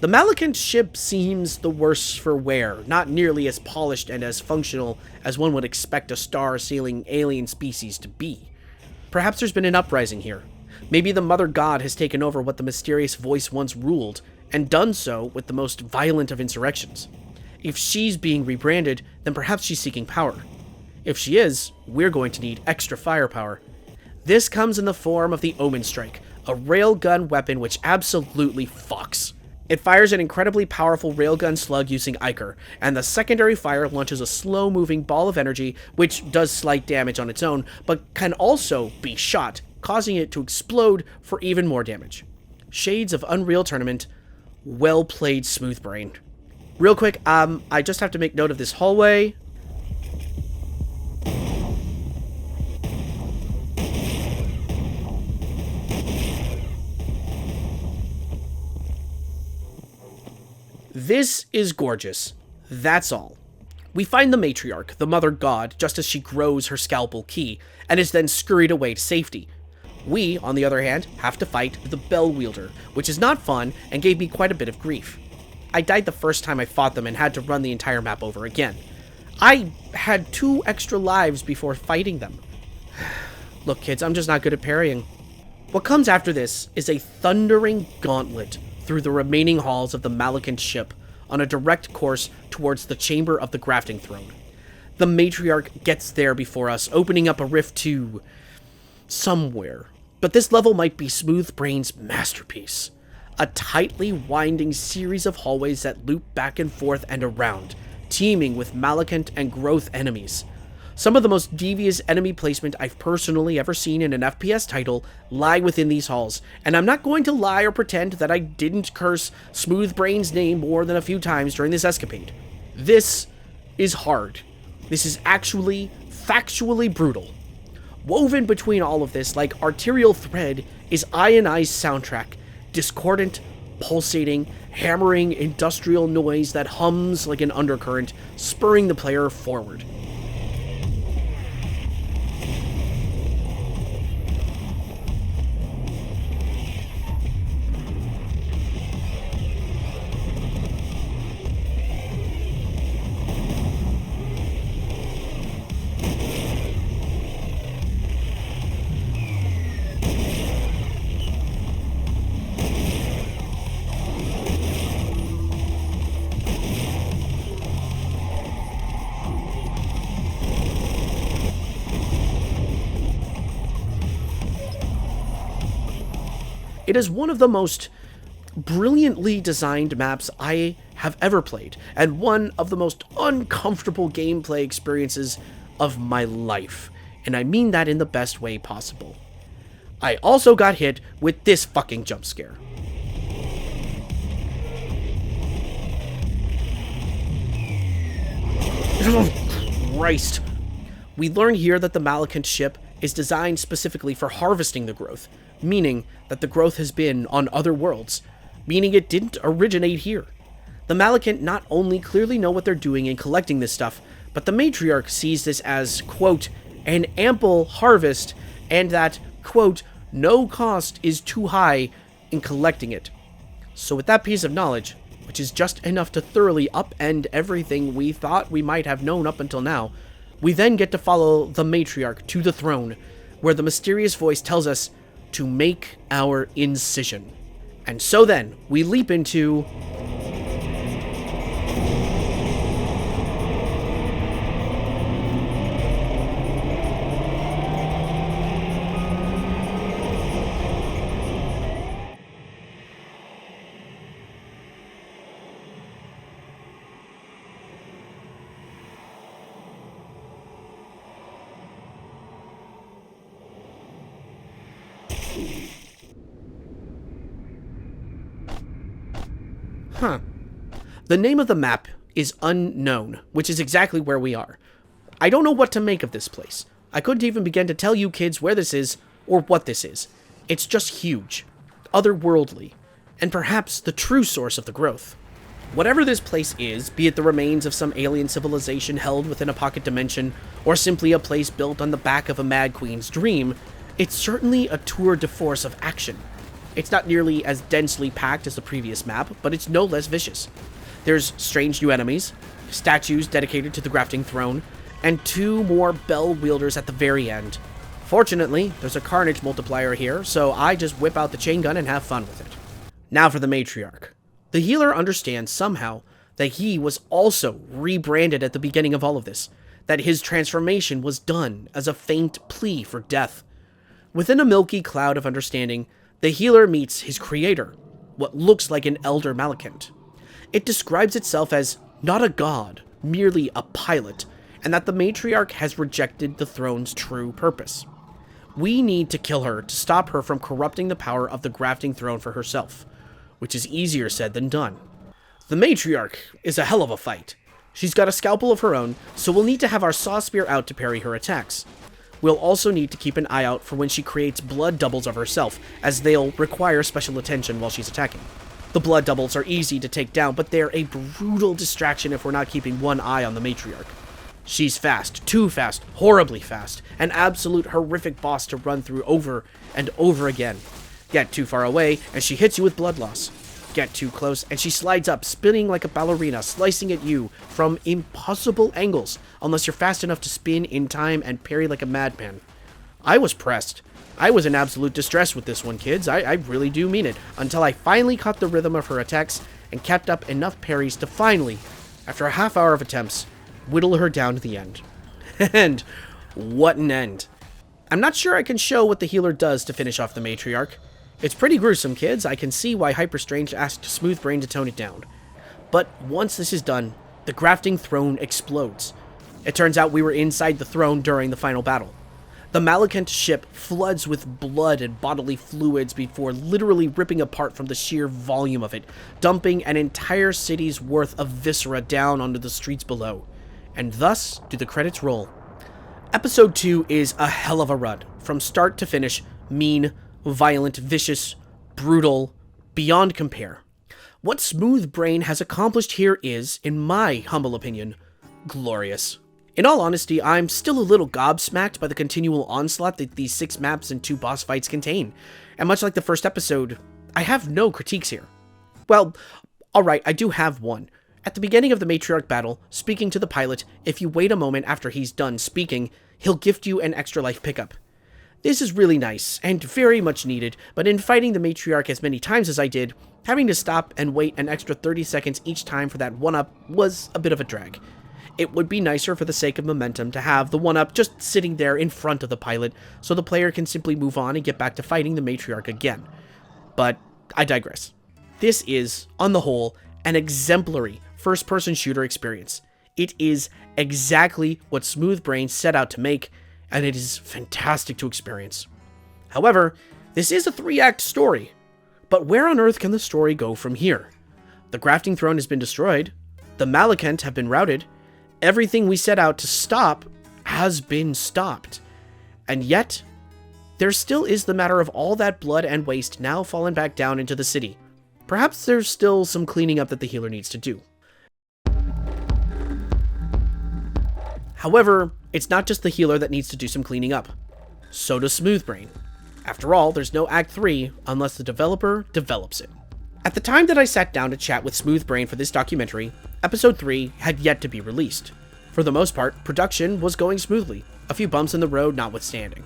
The Malakant ship seems the worse for wear, not nearly as polished and as functional as one would expect a star-sailing alien species to be. Perhaps there's been an uprising here. Maybe the Mother God has taken over what the mysterious voice once ruled, and done so with the most violent of insurrections. If she's being rebranded, then perhaps she's seeking power. If she is, we're going to need extra firepower. This comes in the form of the Omen Strike, a railgun weapon which absolutely fucks. It fires an incredibly powerful railgun slug using Ichor, and the secondary fire launches a slow-moving ball of energy which does slight damage on its own, but can also be shot, causing it to explode for even more damage. Shades of Unreal Tournament. Well played, Smooth Brain. Real quick, I just have to make note of this hallway. This is gorgeous. That's all. We find the matriarch, the mother god, just as she grows her scalpel key, and is then scurried away to safety. We, on the other hand, have to fight the bell wielder, which is not fun and gave me quite a bit of grief. I died the first time I fought them and had to run the entire map over again. I had 2 extra lives before fighting them. Look, kids, I'm just not good at parrying. What comes after this is a thundering gauntlet through the remaining halls of the Malakant ship on a direct course towards the chamber of the grafting throne. The matriarch gets there before us, opening up a rift to somewhere. But this level might be Smooth Brain's masterpiece. A tightly winding series of hallways that loop back and forth and around, teeming with Malakant and growth enemies. Some of the most devious enemy placement I've personally ever seen in an FPS title lie within these halls, and I'm not going to lie or pretend that I didn't curse Smooth Brain's name more than a few times during this escapade. This is hard. This is actually, factually brutal. Woven between all of this, like arterial thread, is ionized soundtrack, discordant, pulsating, hammering industrial noise that hums like an undercurrent, spurring the player forward. It is one of the most brilliantly designed maps I have ever played, and one of the most uncomfortable gameplay experiences of my life, and I mean that in the best way possible. I also got hit with this fucking jump scare. Christ. We learn here that the Malakant ship is designed specifically for harvesting the growth, meaning that the growth has been on other worlds, meaning it didn't originate here. The Malakant not only clearly know what they're doing in collecting this stuff, but the matriarch sees this as, quote, an ample harvest, and that, quote, no cost is too high in collecting it. So with that piece of knowledge, which is just enough to thoroughly upend everything we thought we might have known up until now, we then get to follow the matriarch to the throne, where the mysterious voice tells us to make our incision. And so then, we leap into... The name of the map is unknown, which is exactly where we are. I don't know what to make of this place. I couldn't even begin to tell you kids where this is, or what this is. It's just huge, otherworldly, and perhaps the true source of the growth. Whatever this place is, be it the remains of some alien civilization held within a pocket dimension, or simply a place built on the back of a mad queen's dream, it's certainly a tour de force of action. It's not nearly as densely packed as the previous map, but it's no less vicious. There's strange new enemies, statues dedicated to the grafting throne, and 2 more bell wielders at the very end. Fortunately, there's a carnage multiplier here, so I just whip out the chain gun and have fun with it. Now for the matriarch. The healer understands somehow that he was also rebranded at the beginning of all of this, that his transformation was done as a faint plea for death. Within a milky cloud of understanding, the healer meets his creator, what looks like an elder Malekith. It describes itself as not a god, merely a pilot, and that the matriarch has rejected the throne's true purpose. We need to kill her to stop her from corrupting the power of the grafting throne for herself, which is easier said than done. The matriarch is a hell of a fight. She's got a scalpel of her own, so we'll need to have our saw spear out to parry her attacks. We'll also need to keep an eye out for when she creates blood doubles of herself, as they'll require special attention while she's attacking. The blood doubles are easy to take down, but they're a brutal distraction if we're not keeping one eye on the matriarch. She's fast, too fast, horribly fast, an absolute horrific boss to run through over and over again. Get too far away, and she hits you with blood loss. Get too close, and she slides up, spinning like a ballerina, slicing at you from impossible angles, unless you're fast enough to spin in time and parry like a madman. I was pressed. I was in absolute distress with this one, kids. I really do mean it, until I finally caught the rhythm of her attacks and kept up enough parries to finally, after a half hour of attempts, whittle her down to the end. And what an end. I'm not sure I can show what the healer does to finish off the matriarch. It's pretty gruesome, kids. I can see why Hyperstrange asked Smoothbrain to tone it down. But once this is done, the grafting throne explodes. It turns out we were inside the throne during the final battle. The Malekith ship floods with blood and bodily fluids before literally ripping apart from the sheer volume of it, dumping an entire city's worth of viscera down onto the streets below. And thus do the credits roll. Episode 2 is a hell of a run. From start to finish, mean, violent, vicious, brutal, beyond compare. What Smoothbrain has accomplished here is, in my humble opinion, glorious. In all honesty, I'm still a little gobsmacked by the continual onslaught that these 6 maps and 2 boss fights contain. And much like the first episode, I have no critiques here. Well, alright, I do have one. At the beginning of the matriarch battle, speaking to the pilot, if you wait a moment after he's done speaking, he'll gift you an extra life pickup. This is really nice, and very much needed, but in fighting the matriarch as many times as I did, having to stop and wait an extra 30 seconds each time for that 1-up was a bit of a drag. It would be nicer for the sake of momentum to have the 1-up just sitting there in front of the pilot, so the player can simply move on and get back to fighting the matriarch again. But I digress. This is, on the whole, an exemplary first-person shooter experience. It is exactly what Smoothbrain set out to make, and it is fantastic to experience. However, this is a 3-act story. But where on earth can the story go from here? The grafting throne has been destroyed, the Malekith have been routed, everything we set out to stop has been stopped. And yet, there still is the matter of all that blood and waste now fallen back down into the city. Perhaps there's still some cleaning up that the healer needs to do. However, it's not just the healer that needs to do some cleaning up. So does Smoothbrain. After all, there's no Act 3 unless the developer develops it. At the time that I sat down to chat with Smoothbrain for this documentary, Episode 3 had yet to be released. For the most part, production was going smoothly, a few bumps in the road notwithstanding.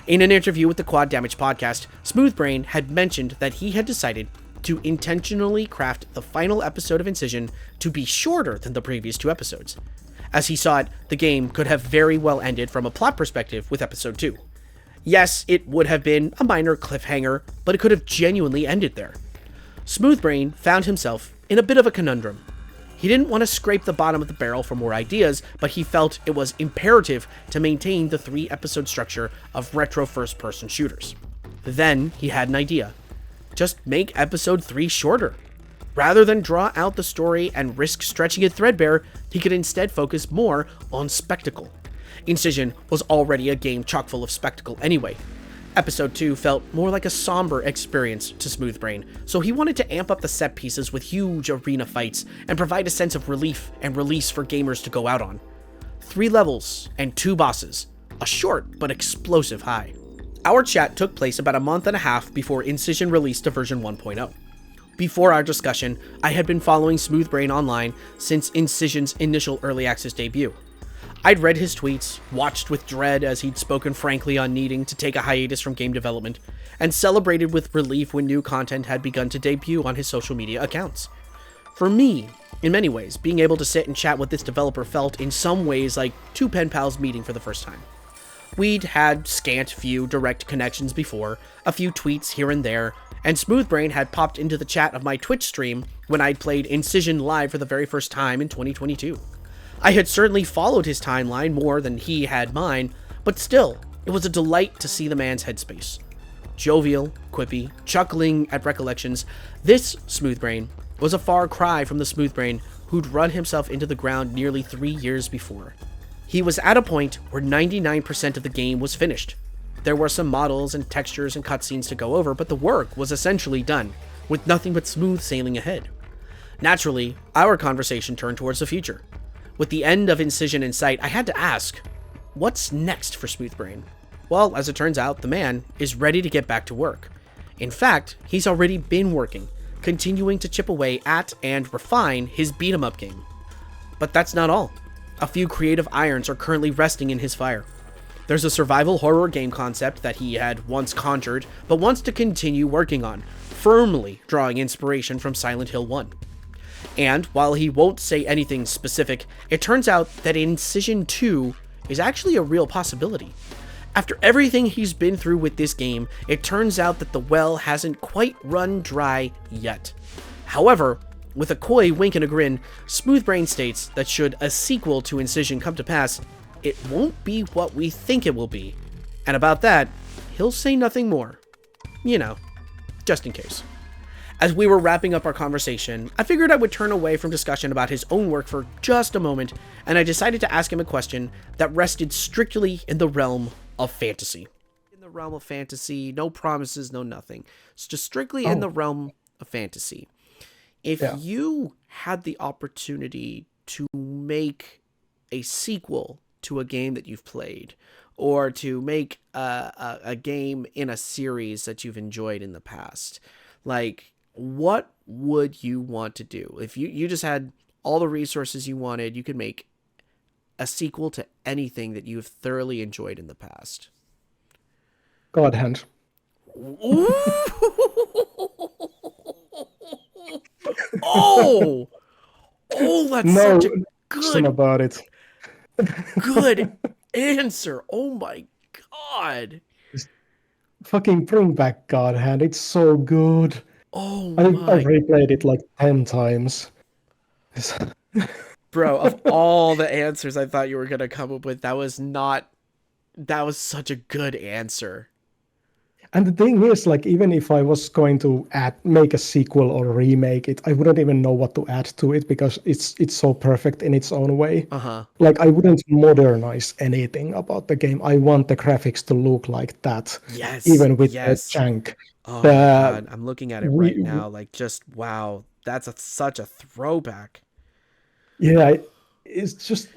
In an interview with the Quad Damage podcast, Smoothbrain had mentioned that he had decided to intentionally craft the final episode of Incision to be shorter than the previous 2 episodes. As he saw it, the game could have very well ended from a plot perspective with Episode 2. Yes, it would have been a minor cliffhanger, but it could have genuinely ended there. Smoothbrain found himself in a bit of a conundrum. He didn't want to scrape the bottom of the barrel for more ideas, but he felt it was imperative to maintain the 3-episode structure of retro first-person shooters. Then he had an idea. Just make Episode 3 shorter. Rather than draw out the story and risk stretching it threadbare, he could instead focus more on spectacle. Incision was already a game chock full of spectacle anyway. Episode 2 felt more like a somber experience to Smoothbrain, so he wanted to amp up the set pieces with huge arena fights and provide a sense of relief and release for gamers to go out on. 3 levels and 2 bosses, a short but explosive high. Our chat took place about a month and a half before Incision released to version 1.0. Before our discussion, I had been following Smoothbrain online since Incision's initial early access debut. I'd read his tweets, watched with dread as he'd spoken frankly on needing to take a hiatus from game development, and celebrated with relief when new content had begun to debut on his social media accounts. For me, in many ways, being able to sit and chat with this developer felt in some ways like two pen pals meeting for the first time. We'd had scant few direct connections before, a few tweets here and there, and Smoothbrain had popped into the chat of my Twitch stream when I'd played Incision live for the very first time in 2022. I had certainly followed his timeline more than he had mine, but still, it was a delight to see the man's headspace. Jovial, quippy, chuckling at recollections, this Smoothbrain was a far cry from the Smoothbrain who'd run himself into the ground nearly 3 years before. He was at a point where 99% of the game was finished. There were some models and textures and cutscenes to go over, but the work was essentially done, with nothing but smooth sailing ahead. Naturally, our conversation turned towards the future. With the end of Incision in sight, I had to ask, what's next for Smoothbrain? Well, as it turns out, the man is ready to get back to work. In fact, he's already been working, continuing to chip away at and refine his beat-em-up game. But that's not all. A few creative irons are currently resting in his fire. There's a survival horror game concept that he had once conjured, but wants to continue working on, firmly drawing inspiration from Silent Hill 1. And while he won't say anything specific, it turns out that Incision 2 is actually a real possibility. After everything he's been through with this game, it turns out that the well hasn't quite run dry yet. However, with a coy wink and a grin, Smoothbrain states that should a sequel to Incision come to pass, it won't be what we think it will be. And about that, he'll say nothing more. You know, just in case. As we were wrapping up our conversation, I figured I would turn away from discussion about his own work for just a moment, and I decided to ask him a question that rested strictly in the realm of fantasy. In the realm of fantasy, no promises, no nothing. It's just strictly in the realm of fantasy. If you had the opportunity to make a sequel to a game that you've played, or to make a game in a series that you've enjoyed in the past, like, what would you want to do? If you just had all the resources you wanted, you could make a sequel to anything that you've thoroughly enjoyed in the past. God Hand. Oh, that's such a good about it. good answer. Oh my god. Just fucking bring back God Hand. It's so good. Oh I've my. replayed it like 10 times. Bro, of all the answers I thought you were going to come up with, that was such a good answer. And the thing is, like, even if I was going to make a sequel or remake it, I wouldn't even know what to add to it because it's so perfect in its own way. Like, I wouldn't modernize anything about the game. I want the graphics to look like that. Yes. Even with the jank. Oh my god, I'm looking at it right now. Like, just wow, that's such a throwback. Yeah, it's just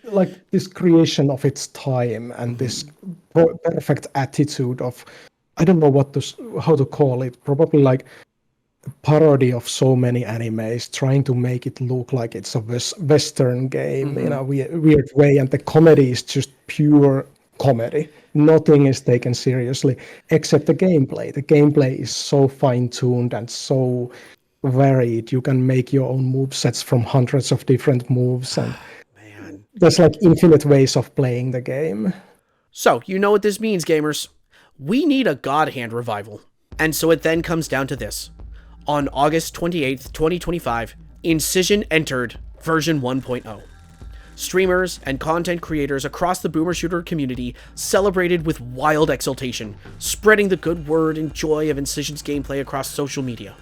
like this creation of its time and this perfect attitude of, I don't know how to call it, probably like a parody of so many animes, trying to make it look like it's a Western game in a weird way, and the comedy is just pure comedy. Nothing is taken seriously except the gameplay. The gameplay is so fine-tuned and so varied. You can make your own movesets from hundreds of different moves, and Man. There's like infinite ways of playing the game. So, you know what this means, gamers. We need a God Hand revival. And so it then comes down to this. On August 28th, 2025, Incision entered version 1.0. Streamers and content creators across the boomer shooter community celebrated with wild exultation, spreading the good word and joy of Incision's gameplay across social media.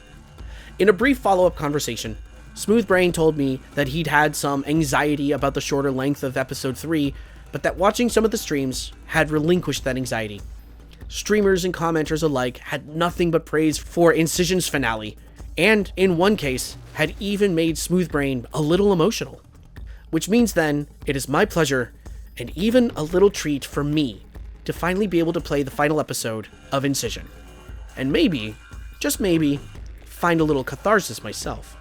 In a brief follow-up conversation, Smoothbrain told me that he'd had some anxiety about the shorter length of episode 3, but that watching some of the streams had relinquished that anxiety. Streamers and commenters alike had nothing but praise for Incision's finale, and in one case, had even made Smoothbrain a little emotional. Which means then, it is my pleasure, and even a little treat for me, to finally be able to play the final episode of Incision. And maybe, just maybe, find a little catharsis myself.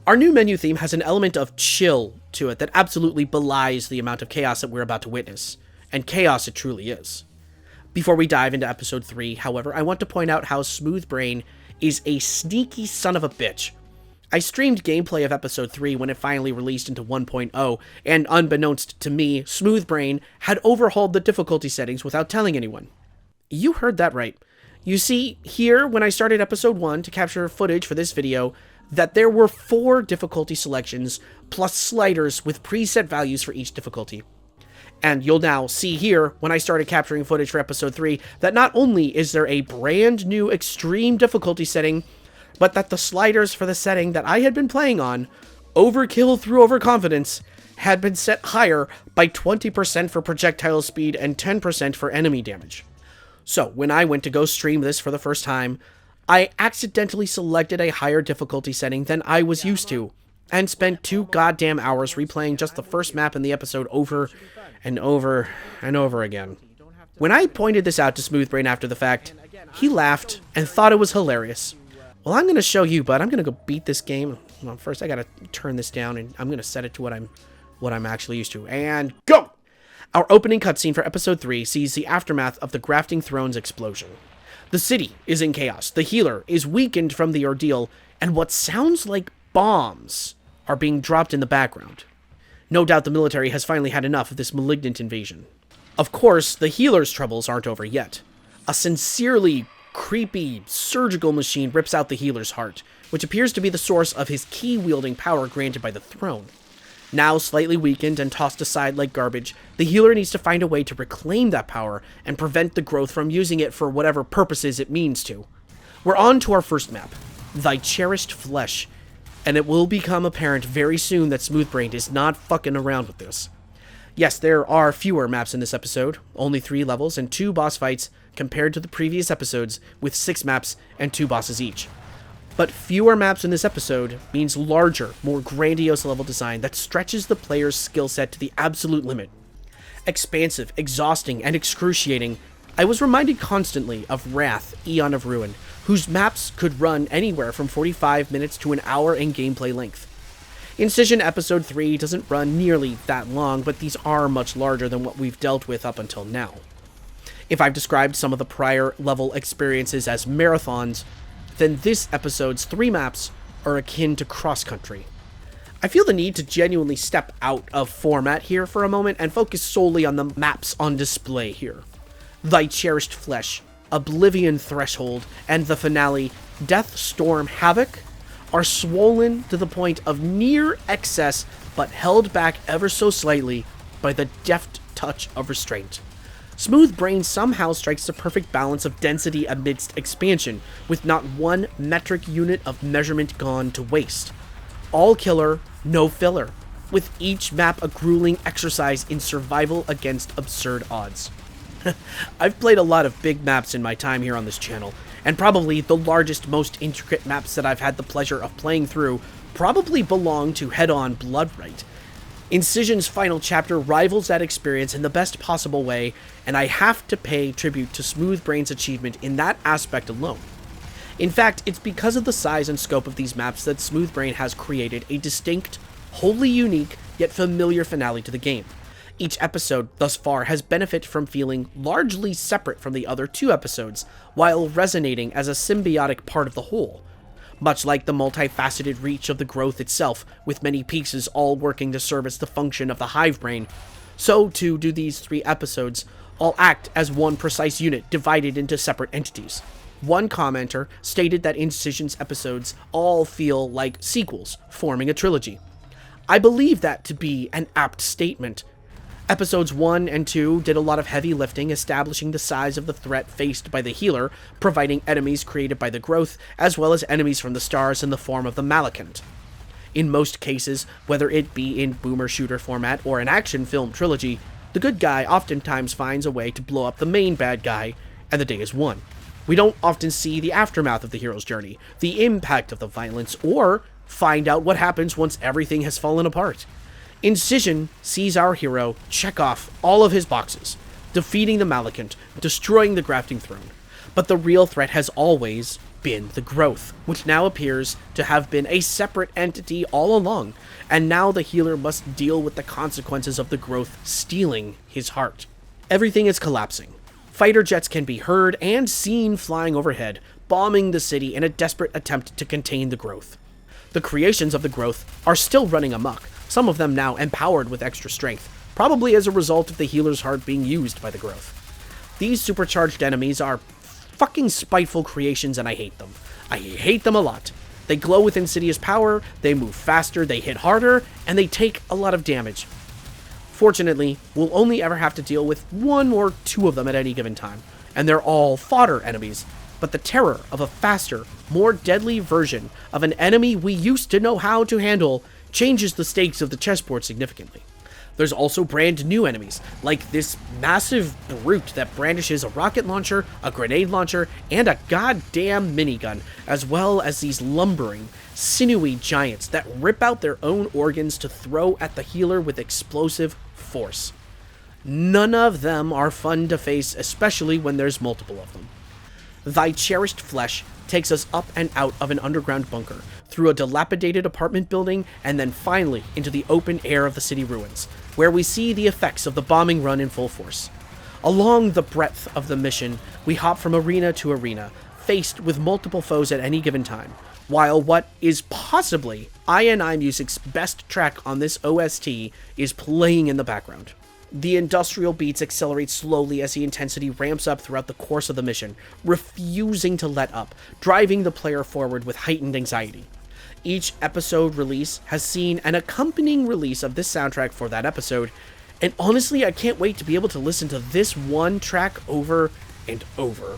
Our new menu theme has an element of chill to it that absolutely belies the amount of chaos that we're about to witness. And chaos it truly is. Before we dive into episode 3, however, I want to point out how Smoothbrain is a sneaky son of a bitch. I streamed gameplay of episode 3 when it finally released into 1.0, and unbeknownst to me, Smoothbrain had overhauled the difficulty settings without telling anyone. You heard that right. You see, here, when I started episode 1 to capture footage for this video, that there were 4 difficulty selections, plus sliders with preset values for each difficulty. And you'll now see here, when I started capturing footage for episode 3, that not only is there a brand new extreme difficulty setting, but that the sliders for the setting that I had been playing on, Overkill through Overconfidence, had been set higher by 20% for projectile speed and 10% for enemy damage. So, when I went to go stream this for the first time, I accidentally selected a higher difficulty setting than I was used to, and spent 2 goddamn hours replaying just the first map in the episode over and over and over again. When I pointed this out to Smoothbrain after the fact, he laughed and thought it was hilarious. Well, I'm going to show you, but I'm going to go beat this game. Well, first I got to turn this down, and I'm going to set it to what I'm actually used to. And go! Our opening cutscene for episode 3 sees the aftermath of the Grafting Thrones explosion. The city is in chaos, the healer is weakened from the ordeal, and what sounds like bombs are being dropped in the background. No doubt the military has finally had enough of this malignant invasion. Of course, the healer's troubles aren't over yet. A sincerely creepy surgical machine rips out the healer's heart, which appears to be the source of his key-wielding power granted by the throne. Now slightly weakened and tossed aside like garbage, the healer needs to find a way to reclaim that power and prevent the growth from using it for whatever purposes it means to. We're on to our first map, Thy Cherished Flesh, and it will become apparent very soon that Smoothbrain is not fucking around with this. Yes, there are fewer maps in this episode, only 3 levels and 2 boss fights compared to the previous episodes with 6 maps and 2 bosses each. But fewer maps in this episode means larger, more grandiose level design that stretches the player's skill set to the absolute limit. Expansive, exhausting, and excruciating, I was reminded constantly of Wrath, Aeon of Ruin, whose maps could run anywhere from 45 minutes to an hour in gameplay length. Incision Episode 3 doesn't run nearly that long, but these are much larger than what we've dealt with up until now. If I've described some of the prior level experiences as marathons, then this episode's 3 maps are akin to cross-country. I feel the need to genuinely step out of format here for a moment and focus solely on the maps on display here. Thy Cherished Flesh, Oblivion Threshold, and the finale, Death Storm Havoc, are swollen to the point of near excess but held back ever so slightly by the deft touch of restraint. Smoothbrain somehow strikes the perfect balance of density amidst expansion, with not one metric unit of measurement gone to waste. All killer, no filler, with each map a grueling exercise in survival against absurd odds. I've played a lot of big maps in my time here on this channel, and probably the largest, most intricate maps that I've had the pleasure of playing through probably belong to Head-On Bloodright. Incision's final chapter rivals that experience in the best possible way, and I have to pay tribute to Smoothbrain's achievement in that aspect alone. In fact, it's because of the size and scope of these maps that Smoothbrain has created a distinct, wholly unique, yet familiar finale to the game. Each episode, thus far, has benefited from feeling largely separate from the other 2 episodes, while resonating as a symbiotic part of the whole. Much like the multifaceted reach of the growth itself, with many pieces all working to service the function of the hive brain, so too do these 3 episodes all act as one precise unit divided into separate entities. One commenter stated that Incision's episodes all feel like sequels, forming a trilogy. I believe that to be an apt statement. Episodes 1 and 2 did a lot of heavy lifting, establishing the size of the threat faced by the healer, providing enemies created by the growth, as well as enemies from the stars in the form of the Malekith. In most cases, whether it be in boomer shooter format or an action film trilogy, the good guy oftentimes finds a way to blow up the main bad guy, and the day is won. We don't often see the aftermath of the hero's journey, the impact of the violence, or find out what happens once everything has fallen apart. Incision sees our hero check off all of his boxes, defeating the Malekith, destroying the grafting throne. But the real threat has always been the growth, which now appears to have been a separate entity all along, and now the healer must deal with the consequences of the growth stealing his heart. Everything is collapsing. Fighter jets can be heard and seen flying overhead, bombing the city in a desperate attempt to contain the growth. The creations of the growth are still running amok, some of them now empowered with extra strength, probably as a result of the healer's heart being used by the growth. These supercharged enemies are fucking spiteful creations, and I hate them. I hate them a lot. They glow with insidious power, they move faster, they hit harder, and they take a lot of damage. Fortunately, we'll only ever have to deal with one or two of them at any given time, and they're all fodder enemies, but the terror of a faster, more deadly version of an enemy we used to know how to handle changes the stakes of the chessboard significantly. There's also brand new enemies, like this massive brute that brandishes a rocket launcher, a grenade launcher, and a goddamn minigun, as well as these lumbering, sinewy giants that rip out their own organs to throw at the healer with explosive force. None of them are fun to face, especially when there's multiple of them. Thy cherished flesh takes us up and out of an underground bunker, through a dilapidated apartment building, and then finally into the open air of the city ruins, where we see the effects of the bombing run in full force. Along the breadth of the mission, we hop from arena to arena, faced with multiple foes at any given time, while what is possibly INI Music's best track on this OST is playing in the background. The industrial beats accelerate slowly as the intensity ramps up throughout the course of the mission, refusing to let up, driving the player forward with heightened anxiety. Each episode release has seen an accompanying release of this soundtrack for that episode, and honestly, I can't wait to be able to listen to this one track over and over.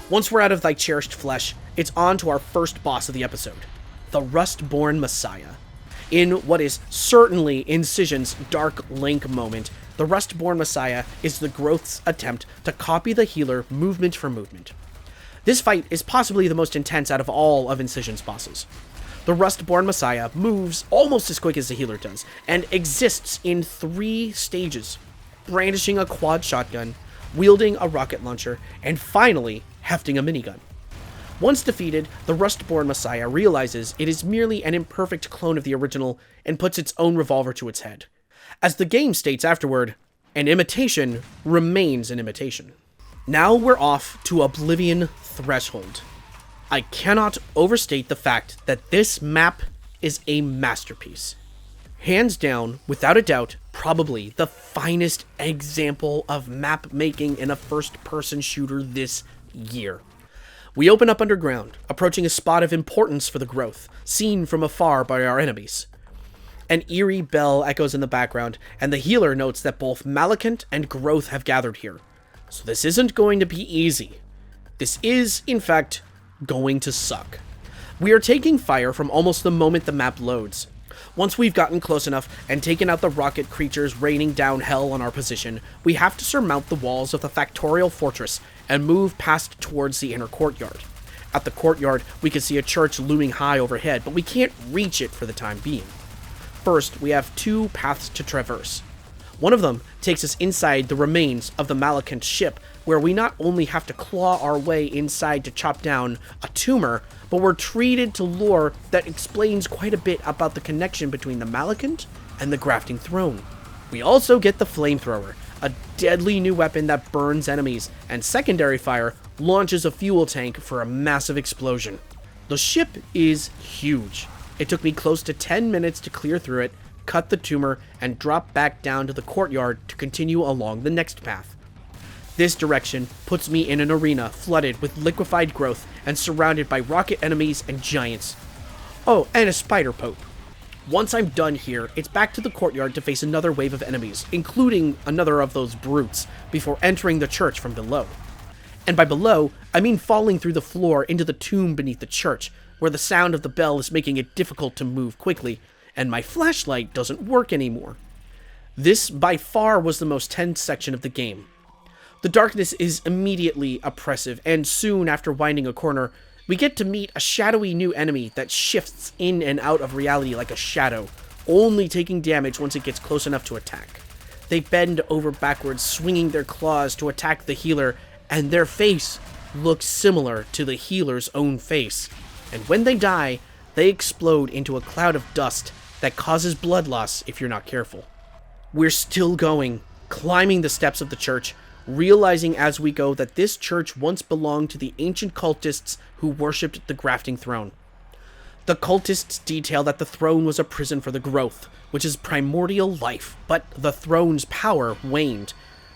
Once we're out of thy cherished flesh, it's on to our first boss of the episode, the Rustborn Messiah. In what is certainly Incision's Dark Link moment, the Rustborn Messiah is the growth's attempt to copy the healer movement for movement. This fight is possibly the most intense out of all of Incision's bosses. The Rustborn Messiah moves almost as quick as the healer does, and exists in 3 stages, brandishing a quad shotgun, wielding a rocket launcher, and finally, hefting a minigun. Once defeated, the Rustborn Messiah realizes it is merely an imperfect clone of the original and puts its own revolver to its head. As the game states afterward, an imitation remains an imitation. Now we're off to Oblivion Threshold. I cannot overstate the fact that this map is a masterpiece. Hands down, without a doubt, probably the finest example of map making in a first-person shooter this year. We open up underground, approaching a spot of importance for the growth, seen from afar by our enemies. An eerie bell echoes in the background, and the healer notes that both Malekith and growth have gathered here. So this isn't going to be easy. This is, in fact, going to suck. We are taking fire from almost the moment the map loads. Once we've gotten close enough and taken out the rocket creatures raining down hell on our position, we have to surmount the walls of the factorial fortress and move past towards the inner courtyard. At the courtyard, we can see a church looming high overhead, but we can't reach it for the time being. First, we have 2 paths to traverse. One of them takes us inside the remains of the Malekith ship, where we not only have to claw our way inside to chop down a tumor, but we're treated to lore that explains quite a bit about the connection between the Malekith and the grafting throne. We also get the flamethrower, a deadly new weapon that burns enemies, and secondary fire launches a fuel tank for a massive explosion. The ship is huge. It took me close to 10 minutes to clear through it, cut the tumor, and drop back down to the courtyard to continue along the next path. This direction puts me in an arena flooded with liquefied growth and surrounded by rocket enemies and giants. Oh, and a spider pope. Once I'm done here, it's back to the courtyard to face another wave of enemies, including another of those brutes, before entering the church from below. And by below, I mean falling through the floor into the tomb beneath the church, where the sound of the bell is making it difficult to move quickly, and my flashlight doesn't work anymore. This by far was the most tense section of the game. The darkness is immediately oppressive, and soon after winding a corner, we get to meet a shadowy new enemy that shifts in and out of reality like a shadow, only taking damage once it gets close enough to attack. They bend over backwards, swinging their claws to attack the healer, and their face looks similar to the healer's own face. And when they die, they explode into a cloud of dust that causes blood loss if you're not careful. We're still going, climbing the steps of the church, realizing as we go that this church once belonged to the ancient cultists who worshipped the grafting throne. The cultists detail that the throne was a prison for the growth, which is primordial life, but the throne's power waned.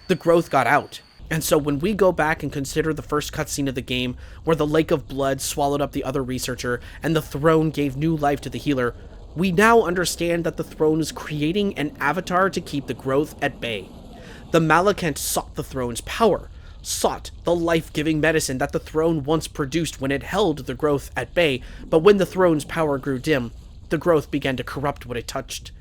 The growth got out. And so when we go back and consider the first cutscene of the game, where the lake of blood swallowed up the other researcher, and the throne gave new life to the healer, we now understand that the throne is creating an avatar to keep the growth at bay. The Malekith sought the throne's power, sought the life-giving medicine that the throne once produced when it held the growth at bay, but when the throne's power grew dim, the growth began to corrupt what it touched.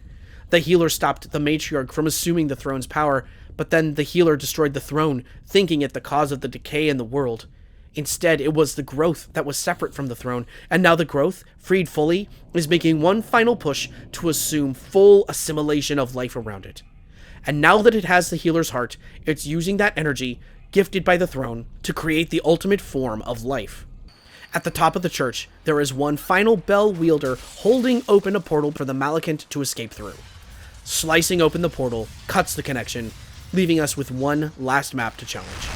The healer stopped the matriarch from assuming the throne's power, but then the healer destroyed the throne, thinking it the cause of the decay in the world. Instead, it was the growth that was separate from the throne, and now the growth, freed fully, is making one final push to assume full assimilation of life around it. And now that it has the healer's heart, it's using that energy, gifted by the throne, to create the ultimate form of life. At the top of the church, there is one final bell wielder holding open a portal for the Malekith to escape through. Slicing open the portal cuts the connection, leaving us with one last map to challenge.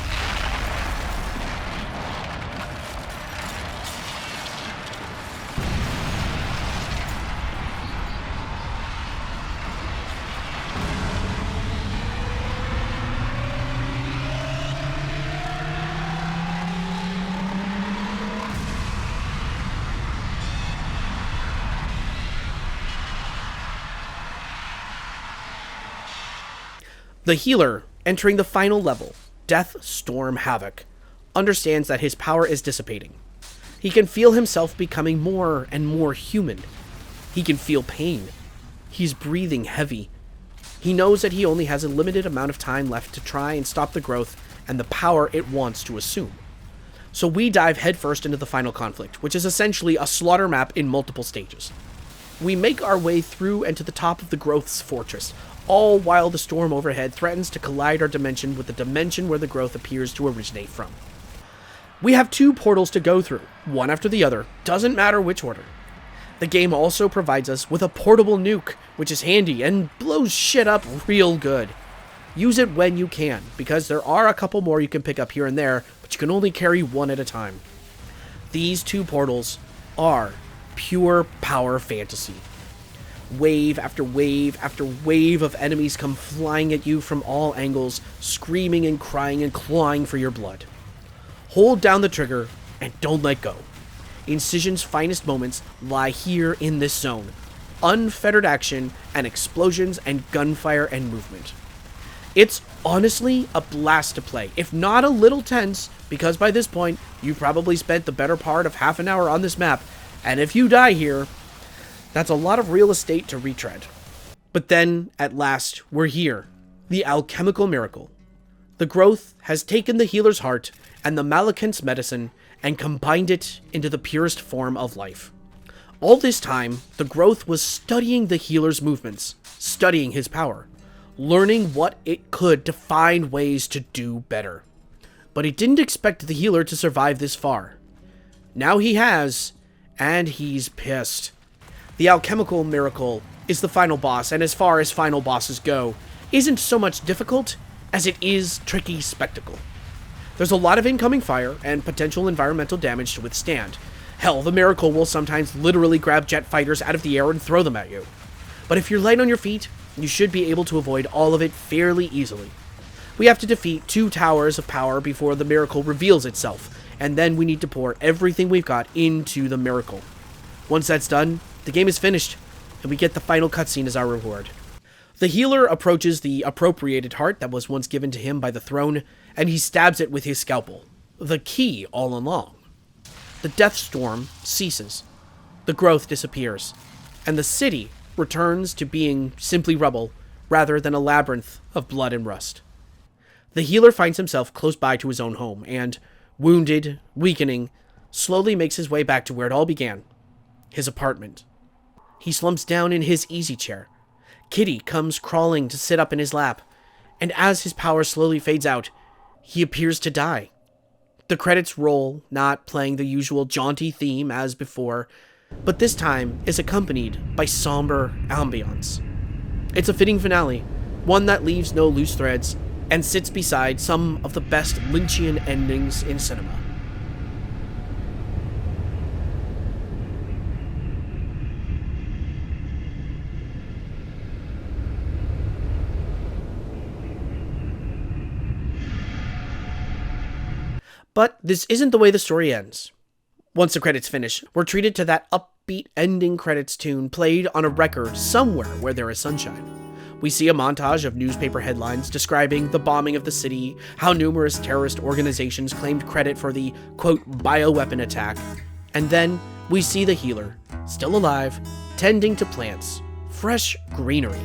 The healer, entering the final level, Death Storm Havoc, understands that his power is dissipating. He can feel himself becoming more and more human. He can feel pain. He's breathing heavy. He knows that he only has a limited amount of time left to try and stop the growth and the power it wants to assume. So we dive headfirst into the final conflict, which is essentially a slaughter map in multiple stages. We make our way through and to the top of the growth's fortress, all while the storm overhead threatens to collide our dimension with the dimension where the growth appears to originate from. We have two portals to go through, one after the other, doesn't matter which order. The game also provides us with a portable nuke, which is handy and blows shit up real good. Use it when you can, because there are a couple more you can pick up here and there, but you can only carry one at a time. These two portals are pure power fantasy. Wave after wave after wave of enemies come flying at you from all angles, screaming and crying and clawing for your blood. Hold down the trigger and don't let go. Incision's finest moments lie here in this zone. Unfettered action and explosions and gunfire and movement. It's honestly a blast to play, if not a little tense, because by this point, you've probably spent the better part of half an hour on this map, and if you die here, that's a lot of real estate to retread. But then, at last, we're here. The alchemical miracle. The growth has taken the healer's heart and the Malekith's medicine and combined it into the purest form of life. All this time, the growth was studying the healer's movements, studying his power, learning what it could to find ways to do better. But it didn't expect the healer to survive this far. Now he has, and he's pissed. The alchemical miracle is the final boss, and as far as final bosses go, isn't so much difficult as it is tricky spectacle. There's a lot of incoming fire and potential environmental damage to withstand. Hell, the miracle will sometimes literally grab jet fighters out of the air and throw them at you. But if you're light on your feet, you should be able to avoid all of it fairly easily. We have to defeat 2 towers of power before the miracle reveals itself, and then we need to pour everything we've got into the miracle. Once that's done, the game is finished, and we get the final cutscene as our reward. The healer approaches the appropriated heart that was once given to him by the throne, and he stabs it with his scalpel. The key all along. The death storm ceases. The growth disappears, and the city returns to being simply rubble rather than a labyrinth of blood and rust. The healer finds himself close by to his own home, and, wounded, weakening, slowly makes his way back to where it all began, his apartment. He slumps down in his easy chair. Kitty comes crawling to sit up in his lap, and as his power slowly fades out, he appears to die. The credits roll, not playing the usual jaunty theme as before, but this time is accompanied by somber ambiance. It's a fitting finale, one that leaves no loose threads, and sits beside some of the best Lynchian endings in cinema. But this isn't the way the story ends. Once the credits finish, we're treated to that upbeat ending credits tune played on a record somewhere where there is sunshine. We see a montage of newspaper headlines describing the bombing of the city, how numerous terrorist organizations claimed credit for the, quote, bioweapon attack, and then we see the healer, still alive, tending to plants, fresh greenery.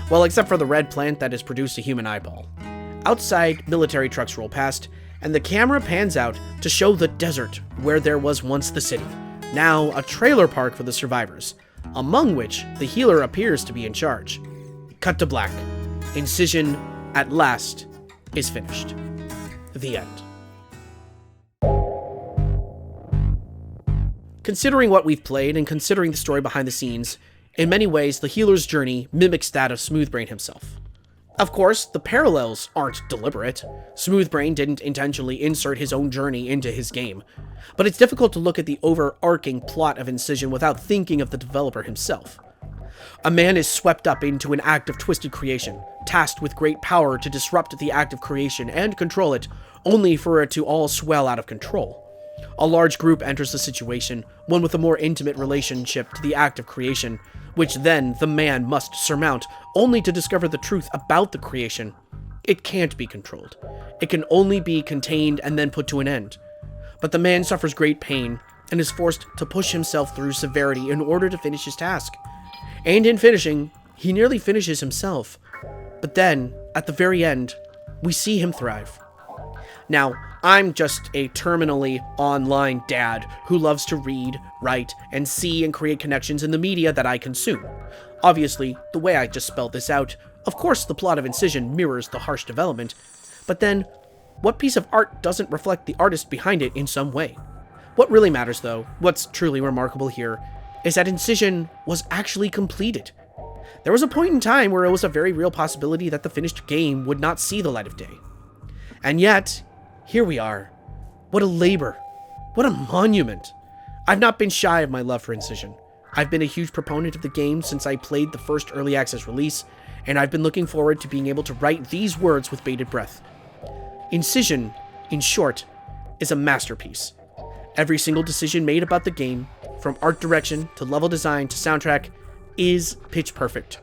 Well, except for the red plant that has produced a human eyeball. Outside, military trucks roll past, and the camera pans out to show the desert where there was once the city, now a trailer park for the survivors, among which the healer appears to be in charge. Cut to black. Incision, at last, is finished. The end. Considering what we've played and considering the story behind the scenes, in many ways the healer's journey mimics that of Smoothbrain himself. Of course, the parallels aren't deliberate. Smoothbrain didn't intentionally insert his own journey into his game. But it's difficult to look at the overarching plot of Incision without thinking of the developer himself. A man is swept up into an act of twisted creation, tasked with great power to disrupt the act of creation and control it, only for it to all swell out of control. A large group enters the situation, one with a more intimate relationship to the act of creation, which then the man must surmount, only to discover the truth about the creation. It can't be controlled. It can only be contained and then put to an end. But the man suffers great pain, and is forced to push himself through severity in order to finish his task. And in finishing, he nearly finishes himself. But then, at the very end, we see him thrive. Now, I'm just a terminally online dad who loves to read, write, and see and create connections in the media that I consume. Obviously, the way I just spelled this out, of course the plot of Incision mirrors the harsh development, but then, what piece of art doesn't reflect the artist behind it in some way? What really matters though, what's truly remarkable here, is that Incision was actually completed. There was a point in time where it was a very real possibility that the finished game would not see the light of day. And yet, here we are. What a labor. What a monument. I've not been shy of my love for Incision. I've been a huge proponent of the game since I played the first early access release, and I've been looking forward to being able to write these words with bated breath. Incision, in short, is a masterpiece. Every single decision made about the game, from art direction to level design to soundtrack, is pitch perfect.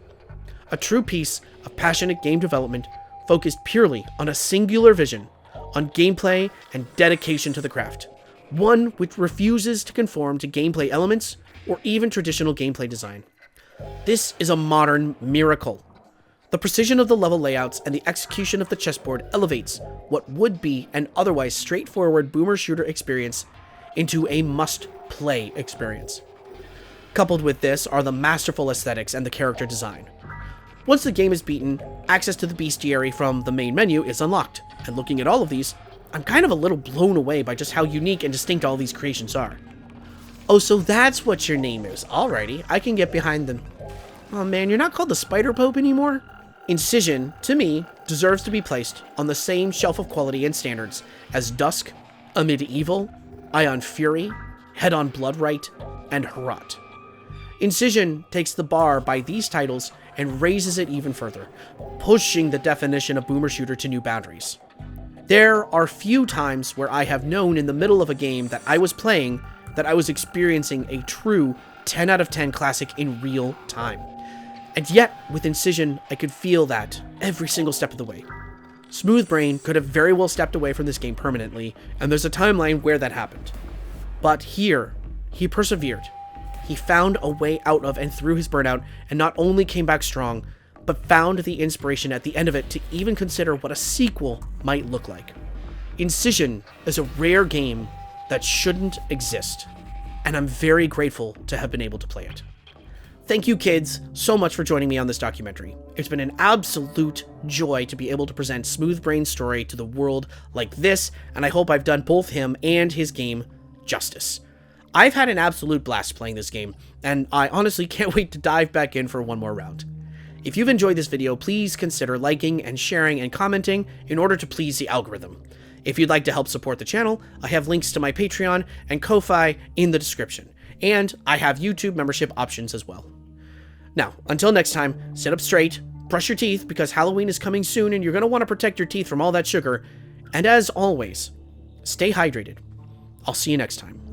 A true piece of passionate game development focused purely on a singular vision, on gameplay and dedication to the craft. One which refuses to conform to gameplay elements or even traditional gameplay design. This is a modern miracle. The precision of the level layouts and the execution of the chessboard elevates what would be an otherwise straightforward boomer shooter experience into a must-play experience. Coupled with this are the masterful aesthetics and the character design. Once the game is beaten, access to the bestiary from the main menu is unlocked, and looking at all of these, I'm kind of a little blown away by just how unique and distinct all these creations are. Oh, so that's what your name is. Alrighty, I can get behind them. Oh man, you're not called the Spider Pope anymore? Incision, to me, deserves to be placed on the same shelf of quality and standards as Dusk, Amid Evil, Ion Fury, Head-on Bloodright, and Herat. Incision takes the bar by these titles and raises it even further, pushing the definition of boomer shooter to new boundaries. There are few times where I have known in the middle of a game that I was playing that I was experiencing a true 10 out of 10 classic in real time. And yet, with Incision, I could feel that every single step of the way. Smooth Brain could have very well stepped away from this game permanently, and there's a timeline where that happened. But here, he persevered. He found a way out of and through his burnout, and not only came back strong, but found the inspiration at the end of it to even consider what a sequel might look like. Incision is a rare game that shouldn't exist, and I'm very grateful to have been able to play it. Thank you, kids, so much for joining me on this documentary. It's been an absolute joy to be able to present Smooth Brain's story to the world like this, and I hope I've done both him and his game justice. I've had an absolute blast playing this game, and I honestly can't wait to dive back in for one more round. If you've enjoyed this video, please consider liking and sharing and commenting in order to please the algorithm. If you'd like to help support the channel, I have links to my Patreon and Ko-Fi in the description, and I have YouTube membership options as well. Now, until next time, sit up straight, brush your teeth because Halloween is coming soon and you're going to want to protect your teeth from all that sugar, and as always, stay hydrated. I'll see you next time.